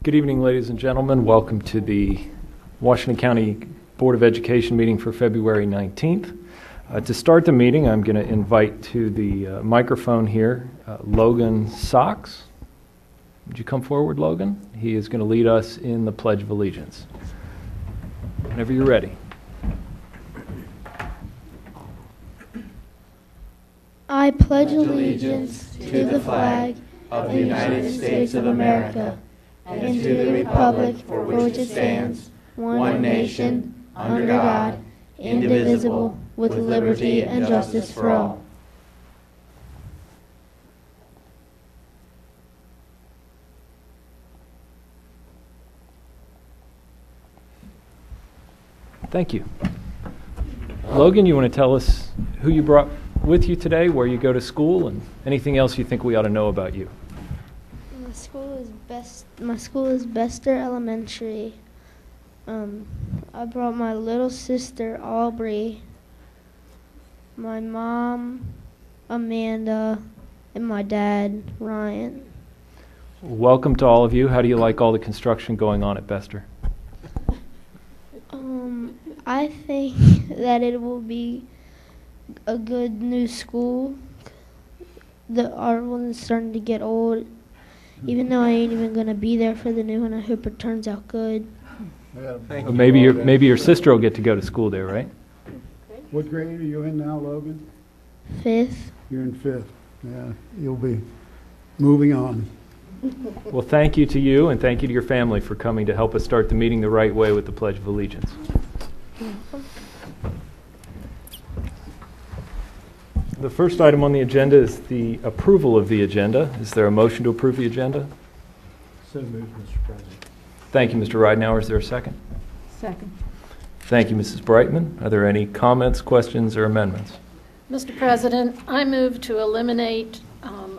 Good evening, ladies and gentlemen. Welcome to the Washington County Board of Education meeting for February 19th. To start the meeting, I'm going to invite to the microphone here Logan Sox. Would you come forward, Logan? He is going to lead us in the Pledge of Allegiance. Whenever you're ready. I pledge allegiance to the flag of the United States of America and to the republic for which it stands, one nation, under God, indivisible, with liberty and justice for all. Thank you. Logan, you want to tell us who you brought with you today, where you go to school, and anything else you think we ought to know about you? My school is Bester Elementary. I brought my little sister Aubrey, my mom Amanda, and my dad Ryan. Welcome to all of you. How do you like all the construction going on at Bester? I think that it will be a good new school. Our one is starting to get old. Even though I ain't even going to be there for the new one, I hope it turns out good. Well, maybe your sister will get to go to school there, right? What grade are you in now, Logan? 5th. You're in 5th. Yeah, you'll be moving on. Well, thank you to you, and thank you to your family for coming to help us start the meeting the right way with the Pledge of Allegiance. The first item on the agenda is the approval of the agenda. Is there a motion to approve the agenda? So moved, Mr. President. Thank you, Mr. Ridenhour. Is there a second? Second. Thank you, Mrs. Brightman. Are there any comments, questions, or amendments? Mr. President, I move to eliminate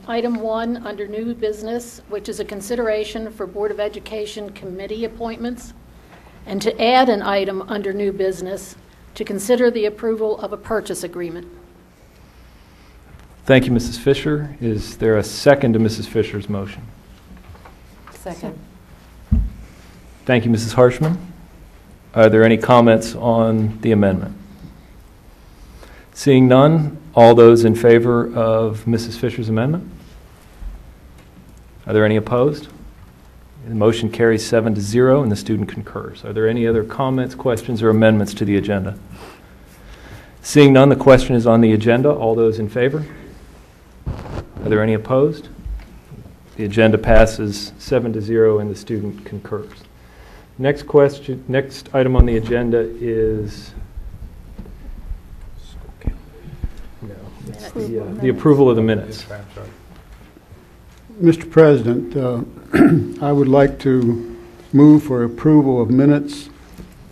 item 1 under new business, which is a consideration for Board of Education committee appointments, and to add an item under new business to consider the approval of a purchase agreement. Thank you, Mrs. Fisher. Is there a second to Mrs. Fisher's motion? Second. Thank you, Mrs. Harshman. Are there any comments on the amendment? Seeing none, all those in favor of Mrs. Fisher's amendment? Are there any opposed? The motion carries 7-0 and the student concurs. Are there any other comments, questions, or amendments to the agenda? Seeing none, the question is on the agenda. All those in favor? Are there any opposed? The agenda passes 7-0 and the student concurs. Next item on the agenda is the approval of the minutes. Mr. President, I would like to move for approval of minutes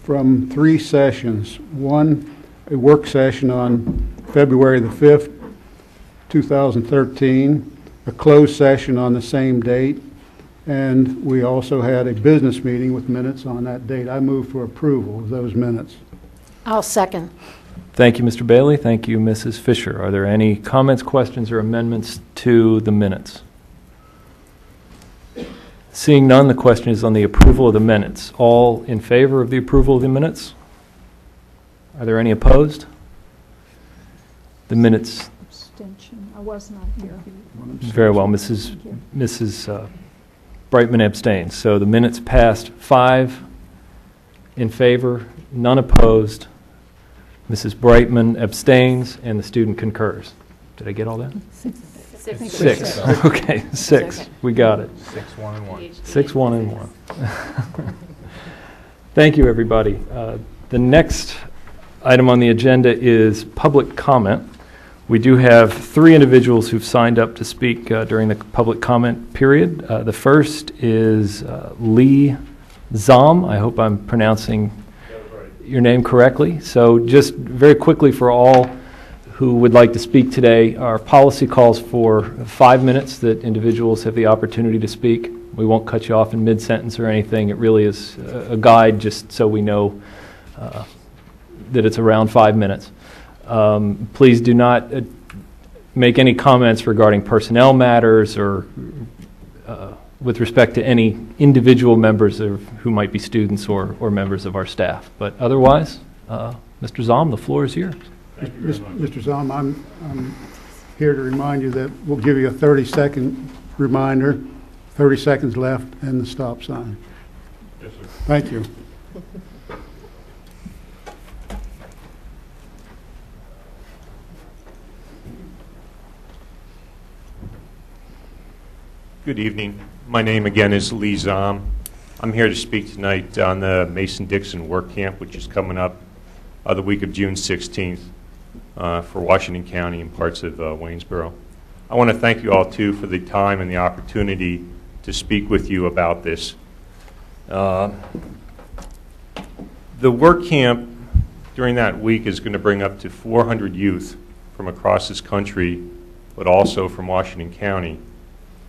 from 3 sessions. One, a work session on February the 5th, 2013, a closed session on the same date, and we also had a business meeting with minutes on that date. I move for approval of those minutes. I'll second. Thank you, Mr. Bailey. Thank you, Mrs. Fisher. Are there any comments, questions, or amendments to the minutes? Seeing none, the question is on the approval of the minutes. All in favor of the approval of the minutes? Are there any opposed? The minutes. Abstention. I was not here. Very well. Mrs. Brightman abstains. So the minutes passed 5 in favor, none opposed. Mrs. Brightman abstains, and the student concurs. Did I get all that? 6. Okay, 6. We got it. 6, 1, and 1. 6, 1, and 1. Thank you, everybody. The next item on the agenda is public comment. We do have 3 individuals who've signed up to speak during the public comment period. The first is Lee Zom. I hope I'm pronouncing your name correctly. So just very quickly for all who would like to speak today, our policy calls for 5 minutes that individuals have the opportunity to speak. We won't cut you off in mid-sentence or anything. It really is a guide just so we know that it's around 5 minutes. Please do not make any comments regarding personnel matters or with respect to any individual members who might be students or members of our staff. But otherwise, Mr. Zahm, the floor is yours. Mr. Zahm, I'm here to remind you that we'll give you a 30-second reminder, 30 seconds left, and the stop sign. Yes, sir. Thank you. Good evening. My name again is Lee Zahm. I'm here to speak tonight on the Mason-Dixon Work Camp, which is coming up the week of June 16th for Washington County and parts of Waynesboro. I want to thank you all, too, for the time and the opportunity to speak with you about this. The work camp during that week is going to bring up to 400 youth from across this country, but also from Washington County,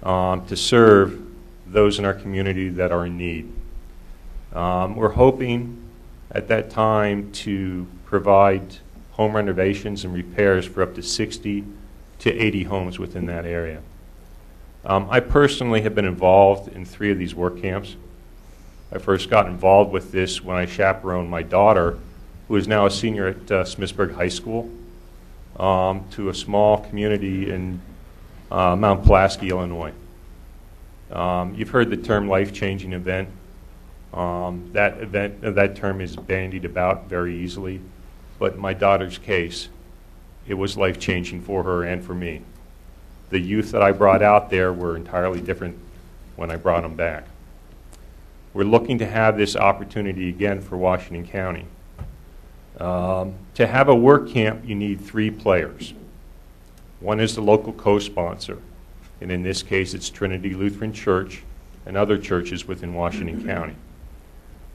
to serve those in our community that are in need. We're hoping at that time to provide home renovations and repairs for up to 60 to 80 homes within that area. I personally have been involved in 3 of these work camps. I first got involved with this when I chaperoned my daughter, who is now a senior at Smithsburg High School, to a small community in Mount Pulaski, Illinois. You've heard the term life-changing event. That term is bandied about very easily, but in my daughter's case, it was life-changing for her and for me. The youth that I brought out there were entirely different when I brought them back. We're looking to have this opportunity again for Washington County. To have a work camp, you need 3 players. One is the local co-sponsor, and in this case it's Trinity Lutheran Church and other churches within Washington County.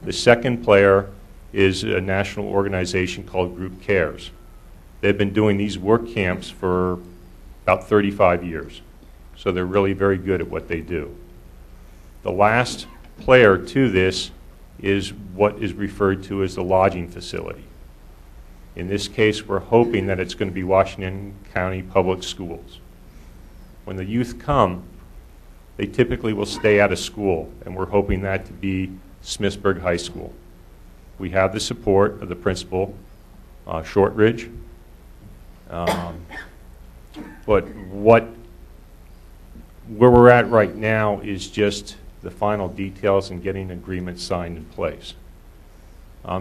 The second player is a national organization called Group Cares. They've been doing these work camps for about 35 years, so they're really very good at what they do. The last player to this is what is referred to as the lodging facility. In this case, we're hoping that it's going to be Washington County Public Schools. When the youth come, they typically will stay out of school, and we're hoping that to be Smithsburg High School. We have the support of the principal, Shortridge. But where we're at right now is just the final details and getting agreements signed in place.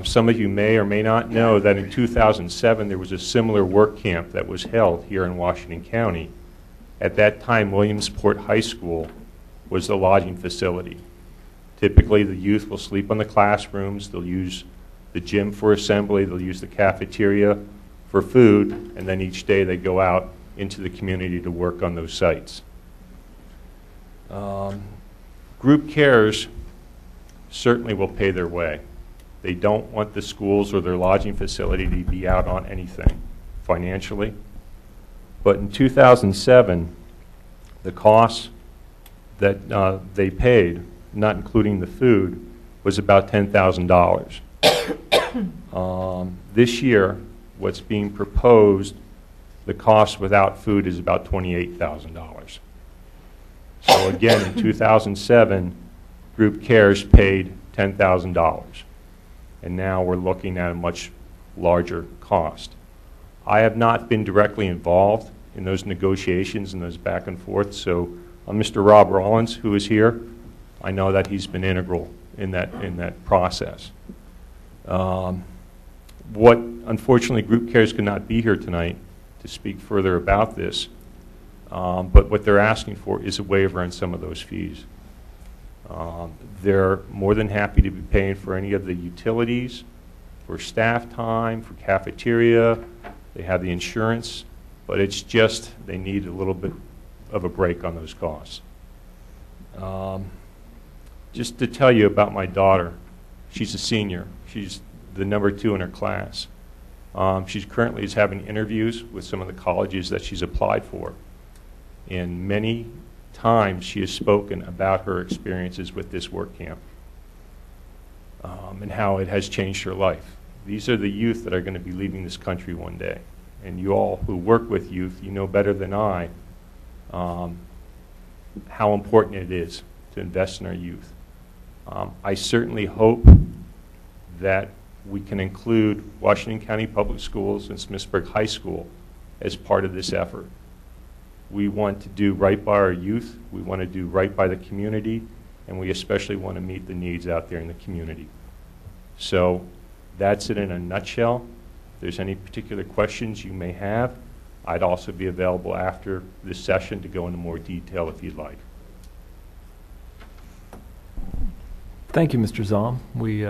Some of you may or may not know that in 2007 there was a similar work camp that was held here in Washington County. At that time, Williamsport High School was the lodging facility. Typically, the youth will sleep on the classrooms, they'll use the gym for assembly, they'll use the cafeteria for food, and then each day they go out into the community to work on those sites. Group Cares certainly will pay their way. They don't want the schools or their lodging facility to be out on anything financially. But in 2007, the costs that they paid, not including the food, was about $10,000. This year, what's being proposed, the cost without food is about $28,000. So again, in 2007, Group Cares paid $10,000. And now we're looking at a much larger cost. I have not been directly involved in those negotiations and those back and forth, so Mr. Rob Rollins, who is here, I know that he's been integral in that process. What unfortunately Group Cares could not be here tonight to speak further about this, but what they're asking for is a waiver on some of those fees. They're more than happy to be paying for any of the utilities, for staff time, for cafeteria. They have the insurance, but it's just they need a little bit of a break on those costs. Just to tell you about my daughter, she's a senior. She's the number 2 in her class. She currently is having interviews with some of the colleges that she's applied for. And many times she has spoken about her experiences with this work camp and how it has changed her life. These are the youth that are going to be leaving this country one day. And you all who work with youth, you know better than I how important it is to invest in our youth. I certainly hope that we can include Washington County Public Schools and Smithsburg High School as part of this effort. We want to do right by our youth, we want to do right by the community, and we especially want to meet the needs out there in the community. So that's it in a nutshell. If there's any particular questions you may have, I'd also be available after this session to go into more detail if you'd like. Thank you, Mr. Zahm. We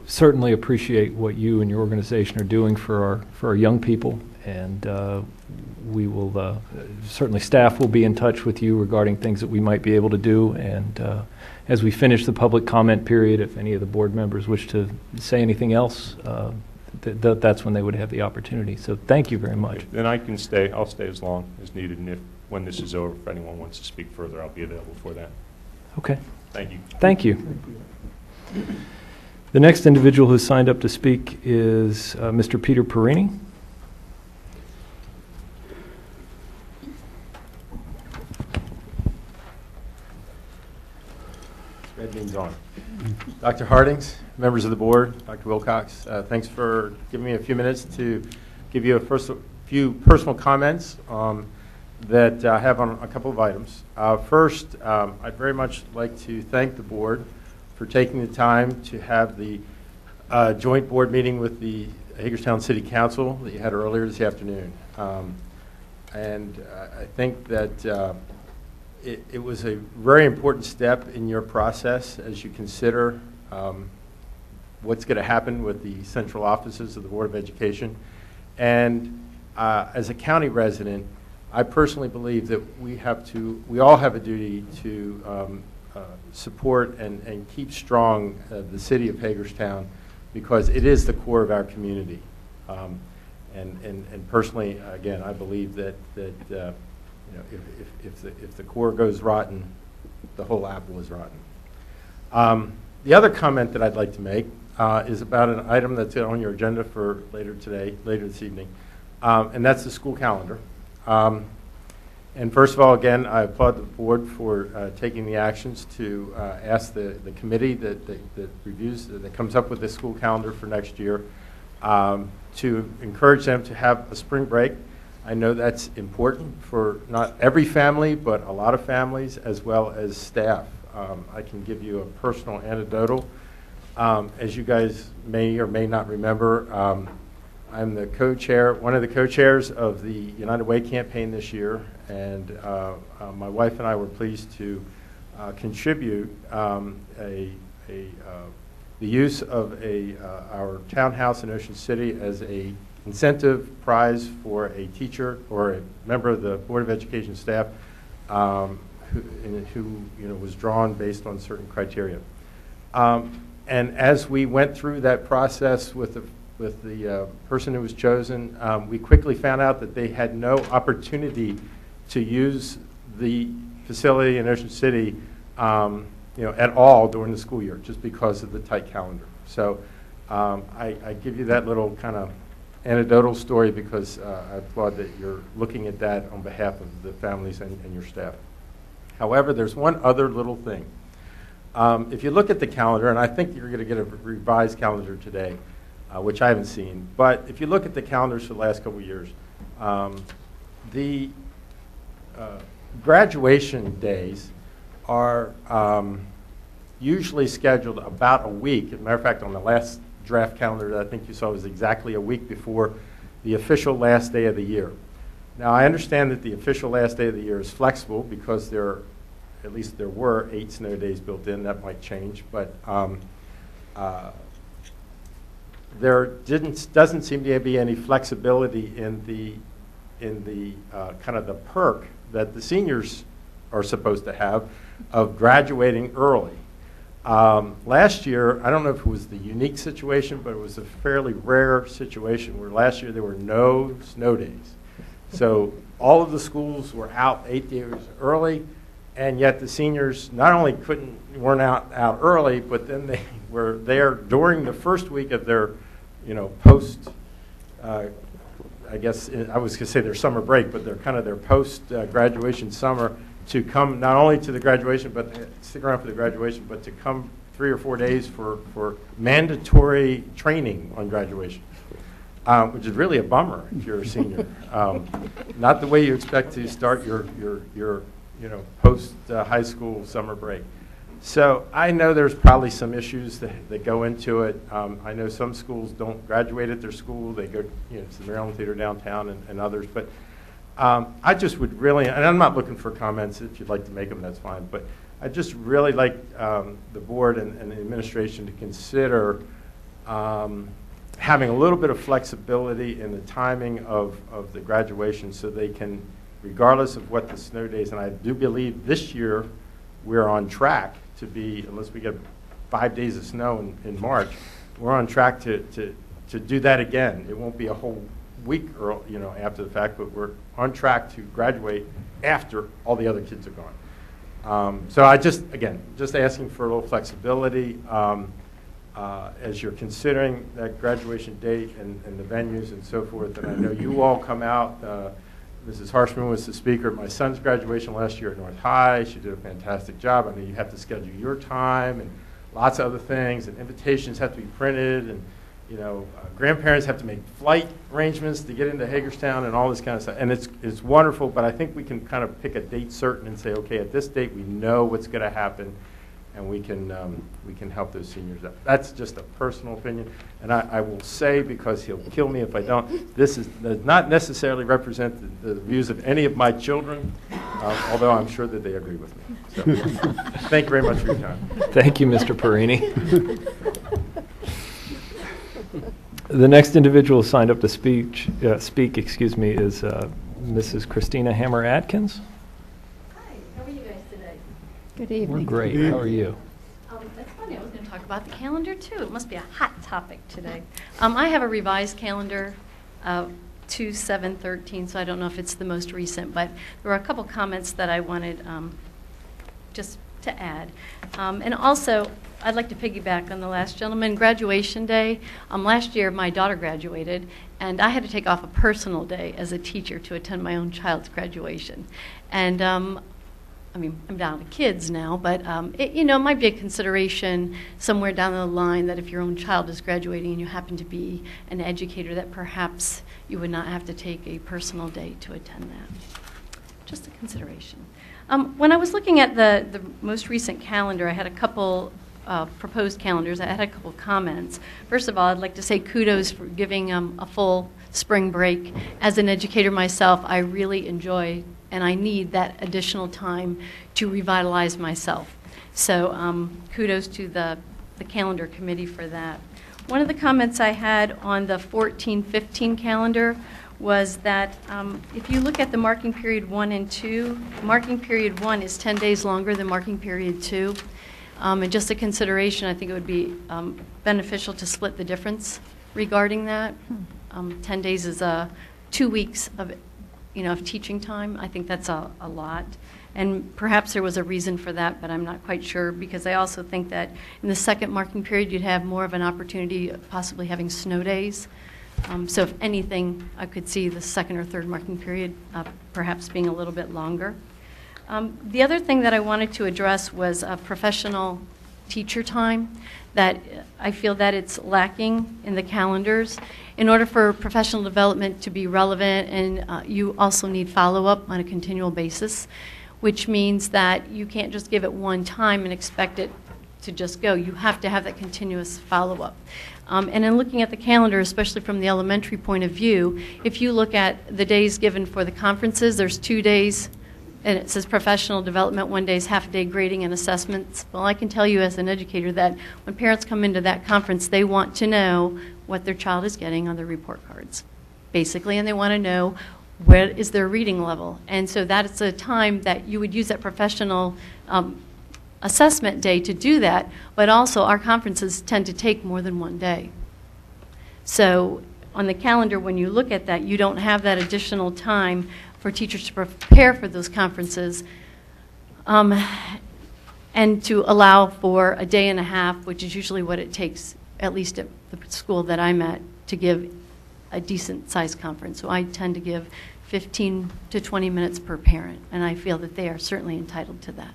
certainly appreciate what you and your organization are doing for our young people, and we will certainly, staff will be in touch with you regarding things that we might be able to do, and as we finish the public comment period, if any of the board members wish to say anything else, that's when they would have the opportunity. So thank you very much. Then I can stay. I'll stay as long as needed, and when this is over, if anyone wants to speak further, I'll be available for that. Okay. Thank you. Thank you. The next individual who signed up to speak is Mr. Peter Perini. Red means on. Dr. Hardings, members of the board, Dr. Wilcox, thanks for giving me a few minutes to give you a few personal comments that I have on a couple of items. First, I'd very much like to thank the board for taking the time to have the joint board meeting with the Hagerstown City Council that you had earlier this afternoon. And I think that it was a very important step in your process as you consider what's going to happen with the central offices of the Board of Education. And as a county resident, I personally believe that we all have a duty to support and keep strong the city of Hagerstown, because it is the core of our community. And personally, again, I believe that if the core goes rotten, the whole apple is rotten. The other comment that I'd like to make is about an item that's on your agenda for later this evening, and that's the school calendar. And first of all, again, I applaud the board for taking the actions to ask the committee that comes up with the school calendar for next year to encourage them to have a spring break. I know that's important for not every family, but a lot of families, as well as staff. I can give you a personal anecdotal. As you guys may or may not remember, I'm the co-chair, one of the co-chairs of the United Way campaign this year, and my wife and I were pleased to contribute the use of our townhouse in Ocean City as a incentive prize for a teacher or a member of the Board of Education staff who was drawn based on certain criteria. And as we went through that process with the person who was chosen, we quickly found out that they had no opportunity to use the facility in Ocean City at all during the school year, just because of the tight calendar. So I give you that little kind of anecdotal story because I applaud that you're looking at that on behalf of the families and your staff. However, there's one other little thing. If you look at the calendar, and I think you're going to get a revised calendar today, which I haven't seen, but if you look at the calendars for the last couple of years, the graduation days are usually scheduled about a week. As a matter of fact, on the last draft calendar that I think you saw was exactly a week before the official last day of the year. Now, I understand that the official last day of the year is flexible because at least there were 8 snow days built in. That might change, but there doesn't seem to be any flexibility in the kind of the perk that the seniors are supposed to have of graduating early. Last year, I don't know if it was the unique situation, but it was a fairly rare situation where last year there were no snow days. So all of the schools were out 8 days early, and yet the seniors not only weren't out early, but then they were there during the first week of their, post, I guess I was going to say their summer break, but they're kind of their post graduation summer, to come not only to the graduation, but stick around for the graduation, but to come 3 or 4 days for mandatory training on graduation, which is really a bummer if you're a senior. Not the way you expect to start your post high school summer break. So I know there's probably some issues that go into it. I know some schools don't graduate at their school. They go to the Maryland Theater downtown and others. But I just would really, and I'm not looking for comments. If you'd like to make them, that's fine. But I just really like the board and the administration to consider having a little bit of flexibility in the timing of the graduation so they can, regardless of what the snow days, and I do believe this year we're on track to be, unless we get 5 days of snow in March, we're on track to do that again. It won't be a whole week or after the fact, but we're on track to graduate after all the other kids are gone. So I just asking for a little flexibility as you're considering that graduation date and the venues and so forth. And I know you all come out. Mrs. Harshman was the speaker at my son's graduation last year at North High. She did a fantastic job. I mean, you have to schedule your time and lots of other things, and invitations have to be printed, and grandparents have to make flight arrangements to get into Hagerstown and all this kind of stuff. And it's wonderful, but I think we can kind of pick a date certain and say, okay, at this date we know what's going to happen, and we can help those seniors out. That's just a personal opinion, and I will say, because he'll kill me if I don't, this does not necessarily represent the views of any of my children, although I'm sure that they agree with me. So, thank you very much for your time. Thank you, Mr. Perini. The next individual signed up to speak, is Mrs. Christina Hammer-Atkins. Hi, how are you guys today? Good We're evening. great. How are you? That's funny, I was going to talk about the calendar too. It must be a hot topic today. I have a revised calendar, 2/7/13, so I don't know if it's the most recent, but there were a couple comments that I wanted just to add. And also, I'd like to piggyback on the last gentleman. Graduation day, last year my daughter graduated, and I had to take off a personal day as a teacher to attend my own child's graduation. And I mean, I'm down to kids now, but it might be a consideration somewhere down the line that if your own child is graduating and you happen to be an educator, that perhaps you would not have to take a personal day to attend that. Just a consideration. When I was looking at the most recent calendar, I had a couple proposed calendars. I had a couple comments. First of all, I'd like to say kudos for giving a full spring break. As an educator myself, I really enjoy and I need that additional time to revitalize myself. So kudos to the calendar committee for that. One of the comments I had on the 14-15 calendar was that if you look at the marking period 1 and 2, marking period 1 is 10 days longer than marking period 2. And just a consideration, I think it would be beneficial to split the difference regarding that. 10 days is 2 weeks of teaching time. I think that's a lot. And perhaps there was a reason for that, but I'm not quite sure, because I also think that in the second marking period you'd have more of an opportunity of possibly having snow days. So if anything, I could see the second or third marking period perhaps being a little bit longer. The other thing that I wanted to address was professional teacher time, that I feel that it's lacking in the calendars. In order for professional development to be relevant, and you also need follow-up on a continual basis, which means that you can't just give it one time and expect it to just go. You have to have that continuous follow-up. And in looking at the calendar, especially from the elementary point of view, if you look at the days given for the conferences, there's 2 days, and it says professional development, 1 day is half-a-day grading and assessments. Well, I can tell you as an educator that when parents come into that conference, they want to know what their child is getting on their report cards, basically, and they want to know where is their reading level. And so that is a time that you would use that professional assessment day to do that, but also our conferences tend to take more than 1 day. So on the calendar, when you look at that, you don't have that additional time for teachers to prepare for those conferences, and to allow for a day and a half, which is usually what it takes, at least at the school that I'm at, to give a decent-sized conference. So I tend to give 15 to 20 minutes per parent, and I feel that they are certainly entitled to that.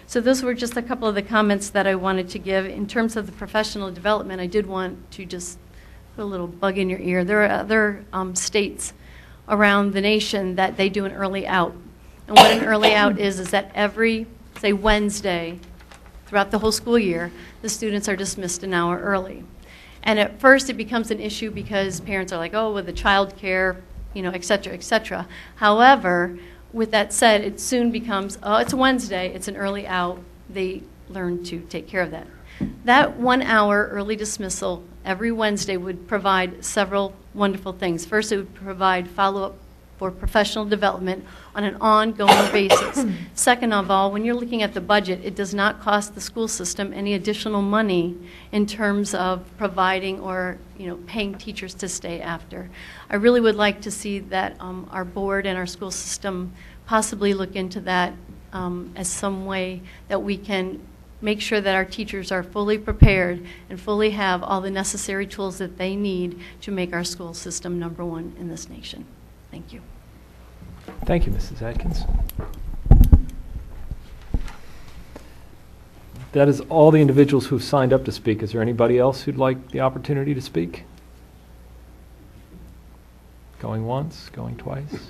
So those were just a couple of the comments that I wanted to give. In terms of the professional development, I did want to just put a little bug in your ear. There are other states around the nation that they do an early out. And what an early out is that every, say, Wednesday throughout the whole school year, the students are dismissed an hour early. And at first it becomes an issue because parents are like, oh, with the child care, et cetera, et cetera. However, with that said, it soon becomes, oh, it's Wednesday, it's an early out. They learn to take care of that. That 1 hour early dismissal every Wednesday would provide several wonderful things. First, it would provide follow-up for professional development on an ongoing basis. Second of all, when you're looking at the budget, it does not cost the school system any additional money in terms of providing or paying teachers to stay after. I really would like to see that our board and our school system possibly look into that as some way that we can make sure that our teachers are fully prepared and fully have all the necessary tools that they need to make our school system #1 in this nation. Thank you. Thank you, Mrs. Atkins. That is all the individuals who've signed up to speak. Is there anybody else who'd like the opportunity to speak? Going once, going twice?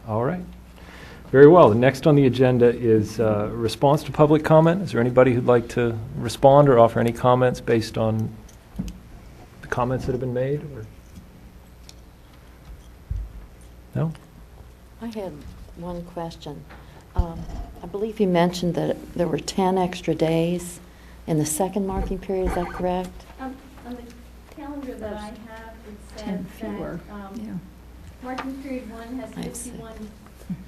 All right. Very well. The next on the agenda is response to public comment. Is there anybody who'd like to respond or offer any comments based on the comments that have been made? Or? No? I had one question. I believe you mentioned that there were 10 extra days in the second marking period. Is that correct? On the calendar that I have, it says 10 fewer. that marking period 1 has 51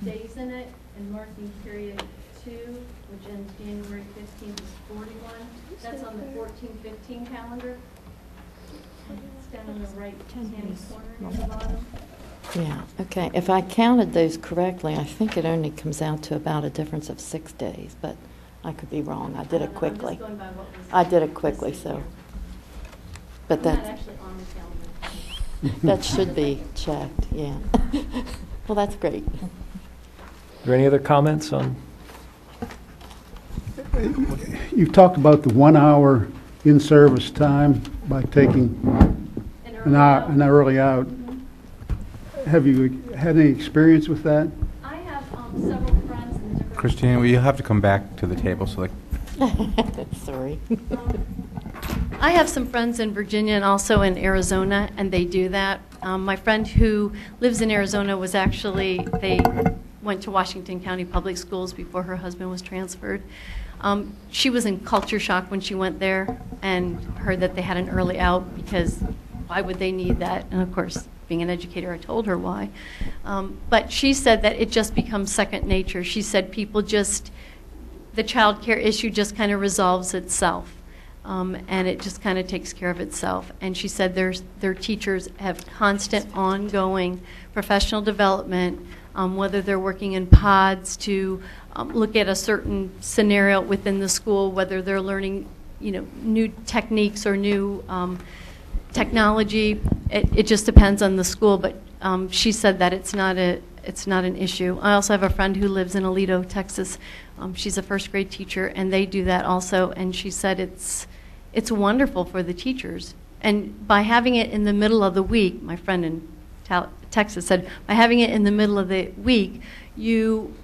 days in it, and marking period 2, which ends January 15th, is 41. That's on the 14-15 calendar. It's down on the right-hand corner at the bottom. Yeah, okay. If I counted those correctly, I think it only comes out to about a difference of 6 days, but I could be wrong. I did it quickly. I'm just going by what was I did it quickly, listed so. here. But I'm not that actually on the calendar. that should be checked, yeah. Well, that's great. Are there any other comments on? You've talked about the 1 hour in-service time by taking an early out. Have you had any experience with that? I have several friends in different... Christine, will you have to come back to the table so Sorry. I have some friends in Virginia and also in Arizona, and they do that. My friend who lives in Arizona was actually, they went to Washington County Public Schools before her husband was transferred. She was in culture shock when she went there and heard that they had an early out because why would they need that? And of course, being an educator, I told her why. But she said that it just becomes second nature. She said people just, the child care issue just kind of resolves itself. And it just kind of takes care of itself. And she said their teachers have constant, ongoing professional development, whether they're working in pods to look at a certain scenario within the school, whether they're learning, new techniques or new technology. It just depends on the school. But she said that it's not an issue. I also have a friend who lives in Aledo, Texas. She's a first grade teacher, and they do that also. And she said it's wonderful for the teachers. And by having it in the middle of the week, my friend in Texas said, by having it in the middle of the week, you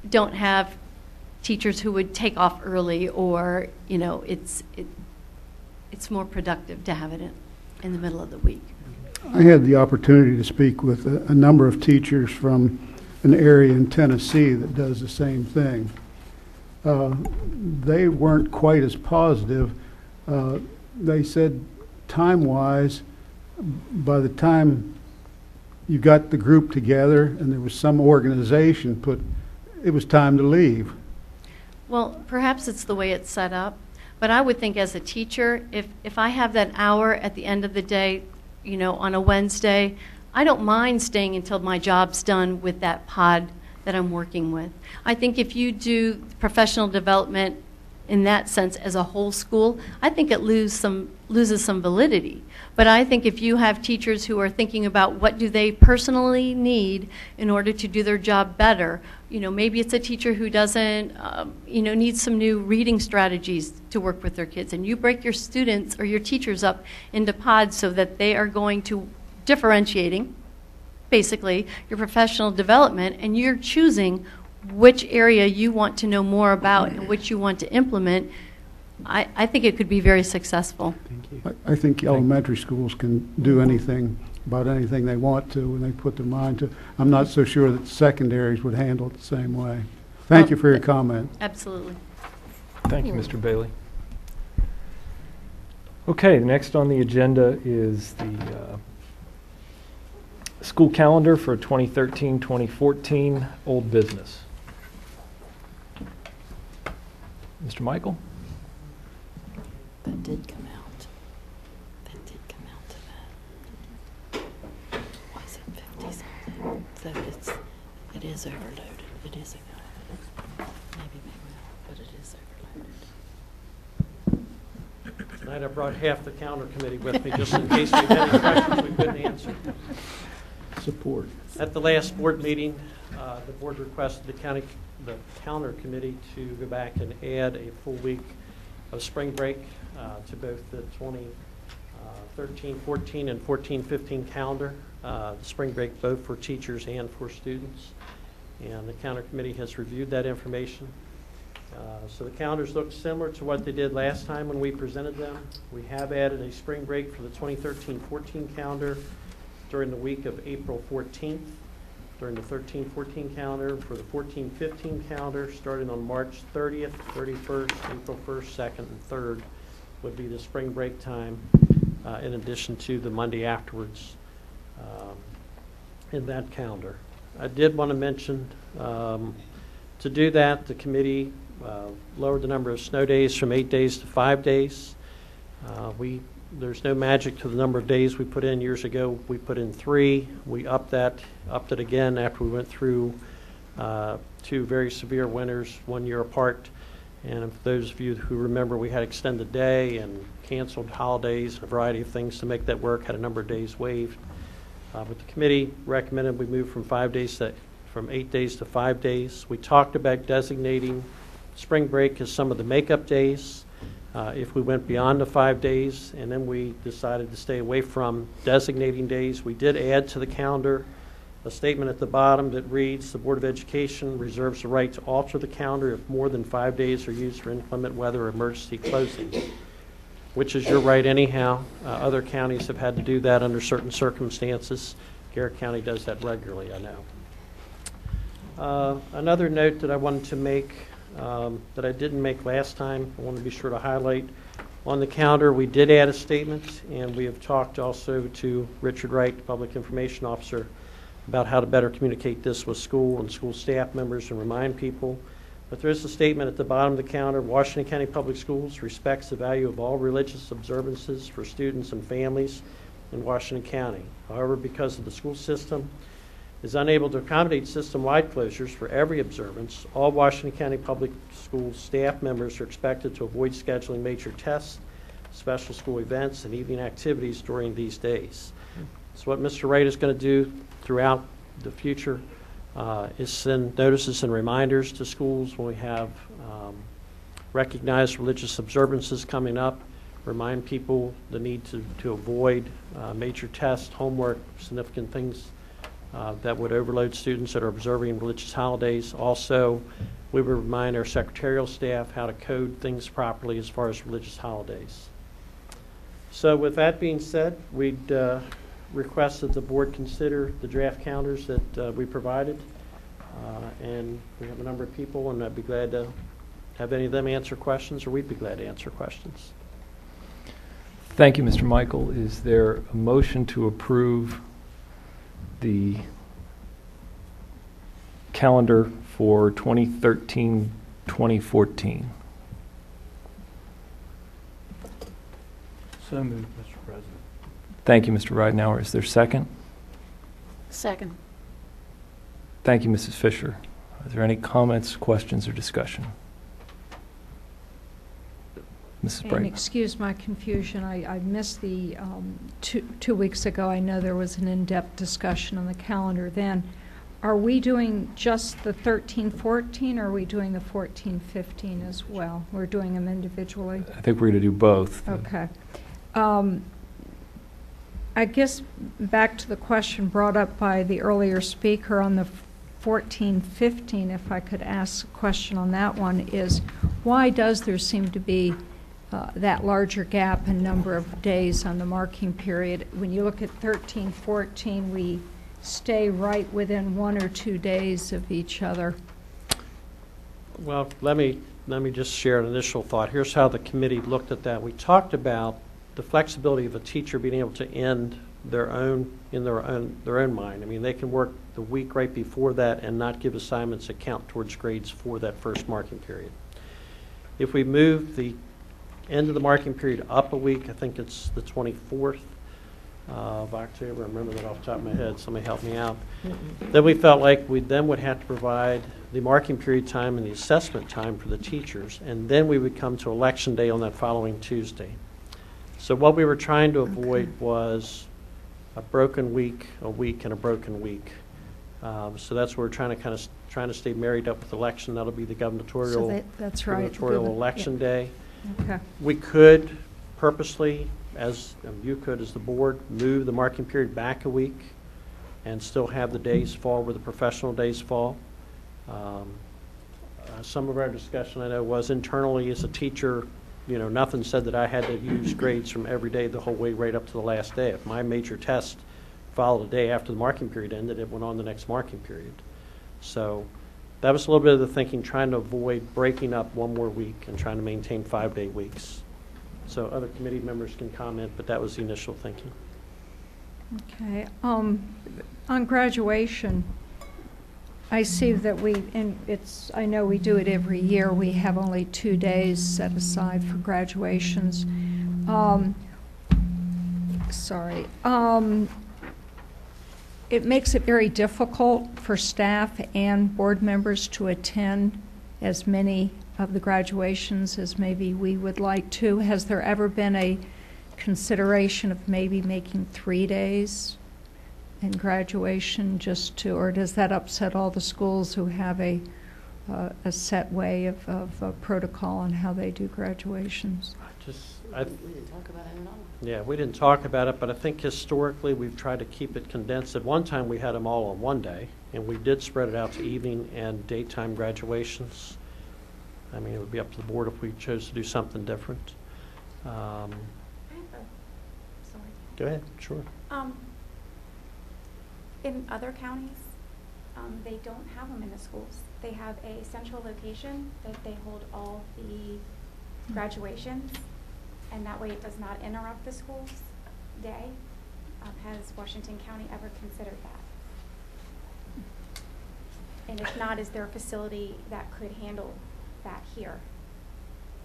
don't have teachers who would take off early, or it's more productive to have it in the middle of the week. I had the opportunity to speak with a number of teachers from an area in Tennessee that does the same thing. They weren't quite as positive. They said time-wise, by the time you got the group together and there was some organization it was time to leave. Well, perhaps it's the way it's set up, but I would think as a teacher, if I have that hour at the end of the day, on a Wednesday, I don't mind staying until my job's done with that pod that I'm working with. I think if you do professional development in that sense as a whole school, I think it loses some validity. But I think if you have teachers who are thinking about what do they personally need in order to do their job better, maybe it's a teacher who doesn't, need some new reading strategies to work with their kids, and you break your students or your teachers up into pods so that they are going to differentiating, basically, your professional development, and you're choosing which area you want to know more about and which you want to implement. I think it could be very successful. Thank you. I think elementary schools can do anything about anything they want to when they put their mind to. I'm not so sure that secondaries would handle it the same way. Thank you for your comment. Absolutely. Thank you, Mr. Bailey. Okay, next on the agenda is the school calendar for 2013-2014, old business. Mr. Michael? That did come out. That did come out to that. Was it 50 something? So it is overloaded. It is overloaded. Maybe we will, but it is overloaded. Tonight I brought half the calendar committee with me just in case we had any questions we couldn't answer. Support. At the last board meeting, the board requested the calendar committee to go back and add a full week of spring break to both the 2013-14 and 14-15 calendar. The spring break both for teachers and for students. And the calendar committee has reviewed that information. So the calendars look similar to what they did last time when we presented them. We have added a spring break for the 2013-14 calendar during the week of April 14th, during the 13-14 calendar, for the 14-15 calendar, starting on March 30th, 31st, April 1st, 2nd, and 3rd would be the spring break time, in addition to the Monday afterwards in that calendar. I did want to mention, to do that, the committee lowered the number of snow days from 8 days to 5 days. There's no magic to the number of days we put in. Years ago, we put in 3. We upped it again after we went through 2 very severe winters 1 year apart. And for those of you who remember, we had extended day and canceled holidays and a variety of things to make that work, had a number of days waived. But the committee recommended we move from 8 days to 5 days. We talked about designating spring break as some of the makeup days. If we went beyond the 5 days, and then we decided to stay away from designating days, we did add to the calendar a statement at the bottom that reads, the Board of Education reserves the right to alter the calendar if more than 5 days are used for inclement weather or emergency closings, which is your right anyhow. Other counties have had to do that under certain circumstances. Garrett County does that regularly, I know. Another note that I wanted to make that I didn't make last time, I want to be sure to highlight. On the calendar, we did add a statement, and we have talked also to Richard Wright, the Public Information Officer, about how to better communicate this with school and school staff members and remind people. But there is a statement at the bottom of the calendar: Washington County Public Schools respects the value of all religious observances for students and families in Washington County. However, because of the school system is unable to accommodate system-wide closures for every observance, all Washington County Public Schools staff members are expected to avoid scheduling major tests, special school events, and evening activities during these days. So what Mr. Wright is going to do throughout the future is send notices and reminders to schools when we have recognized religious observances coming up, remind people the need to avoid major tests, homework, significant things that would overload students that are observing religious holidays. Also, we would remind our secretarial staff how to code things properly as far as religious holidays. So with that being said, we'd request that the board consider the draft calendars that we provided. And we have a number of people, and I'd be glad to have any of them answer questions, or we'd be glad to answer questions. Thank you, Mr. Michael. Is there a motion to approve the calendar for 2013-2014? So moved, Mr. President. Thank you, Mr. Ridenhour. Is there a second? Second. Thank you, Mrs. Fisher. Are there any comments, questions, or discussion? Mrs. And Bright. excuse my confusion, I missed the, 2 weeks ago, I know there was an in-depth discussion on the calendar then. Are we doing just the 13-14, or are we doing the 14-15 as well? We're doing them individually? I think we're going to do both. Okay. I guess back to the question brought up by the earlier speaker on the 14-15, if I could ask a question on that one, is why does there seem to be that larger gap in number of days on the marking period? When you look at 13-14, we stay right within 1 or 2 days of each other. Well, let me just share an initial thought. Here's how the committee looked at that. We talked about the flexibility of a teacher being able to end their own mind. I mean, they can work the week right before that and not give assignments that count towards grades for that first marking period. If we move the end of the marking period up a week, I think it's the 24th of October. I remember that off the top of my head. Somebody help me out. Then we felt like we then would have to provide the marking period time and the assessment time for the teachers, and then we would come to election day on that following Tuesday. So what we were trying to avoid was a broken week, a week, and a broken week. So that's where we're trying to stay married up with election. That'll be the gubernatorial, that's right. gubernatorial election day. Okay. We could purposely, as you could as the board, move the marking period back a week and still have the days fall where the professional days fall. Some of our discussion, I know, was internally as a teacher, you know, nothing said that I had to use grades from every day the whole way right up to the last day. If my major test followed a day after the marking period ended, it went on the next marking period. So that was a little bit of the thinking, trying to avoid breaking up one more week and trying to maintain 5-day weeks. So other committee members can comment, but that was the initial thinking. Okay. On graduation, I see that I know we do it every year. We have only 2 days set aside for graduations. It makes it very difficult for staff and board members to attend as many of the graduations as maybe we would like to. Has there ever been a consideration of maybe making 3 days in graduation or does that upset all the schools who have a set way of protocol on how they do graduations? We didn't talk about it at all. Yeah, we didn't talk about it, but I think historically we've tried to keep it condensed. At one time we had them all on one day, and we did spread it out to evening and daytime graduations. I mean, it would be up to the board if we chose to do something different. Sorry. Go ahead, sure. In other counties, they don't have them in the schools. They have a central location that they hold all the graduations, and that way it does not interrupt the school's day. Has Washington County ever considered that? And if not, is there a facility that could handle that here?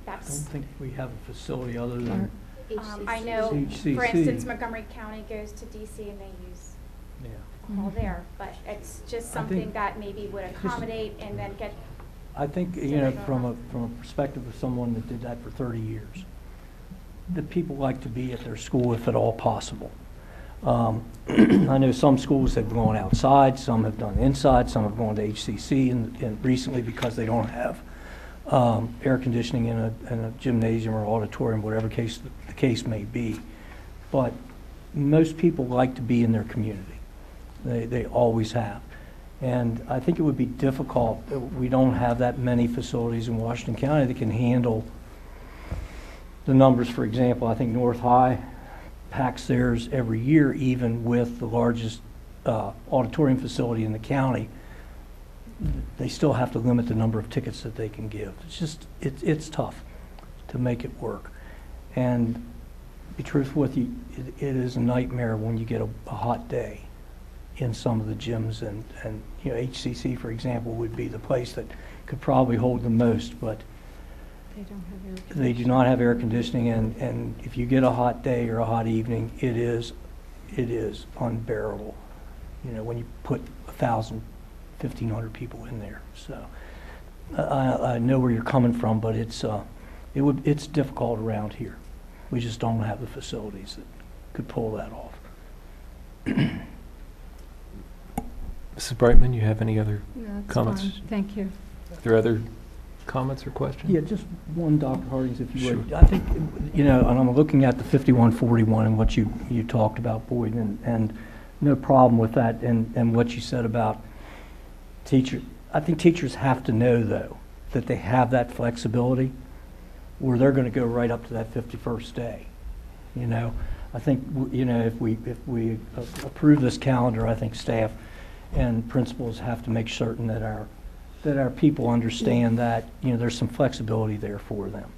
I don't think we have a facility other than I know, HCC. for instance, Montgomery County goes to DC and they use all there, but it's just something that maybe would accommodate and then get. I think, you know, from a perspective of someone that did that for 30 years, that people like to be at their school if at all possible. I know some schools have gone outside, some have done inside, some have gone to HCC, and recently because they don't have air conditioning in a gymnasium or auditorium, whatever the case may be. But most people like to be in their community. They always have. And I think it would be difficult. We don't have that many facilities in Washington County that can handle the numbers. For example, I think North High packs theirs every year, even with the largest auditorium facility in the county. They still have to limit the number of tickets that they can give. It's just, it's tough to make it work. And to be truthful with you, it is a nightmare when you get a hot day in some of the gyms, and you know, HCC, for example, would be the place that could probably hold the most, but they do not have air conditioning, and if you get a hot day or a hot evening, it is unbearable. You know, when you put 1,000, 1,500 people in there. So I know where you're coming from, but it's It's difficult around here. We just don't have the facilities that could pull that off. Mrs. Brightman, you have any other That's comments? fine. Thank you. Are there other comments or questions? Yeah, just one, Dr. Hardings, if you would. Sure. I think, and I'm looking at the 5141 and what you talked about, Boyd, and no problem with that, and what you said about teacher. I think teachers have to know, though, that they have that flexibility where they're going to go right up to that 51st day. I think, if we approve this calendar, I think staff and principals have to make certain that our people understand that, there's some flexibility there for them,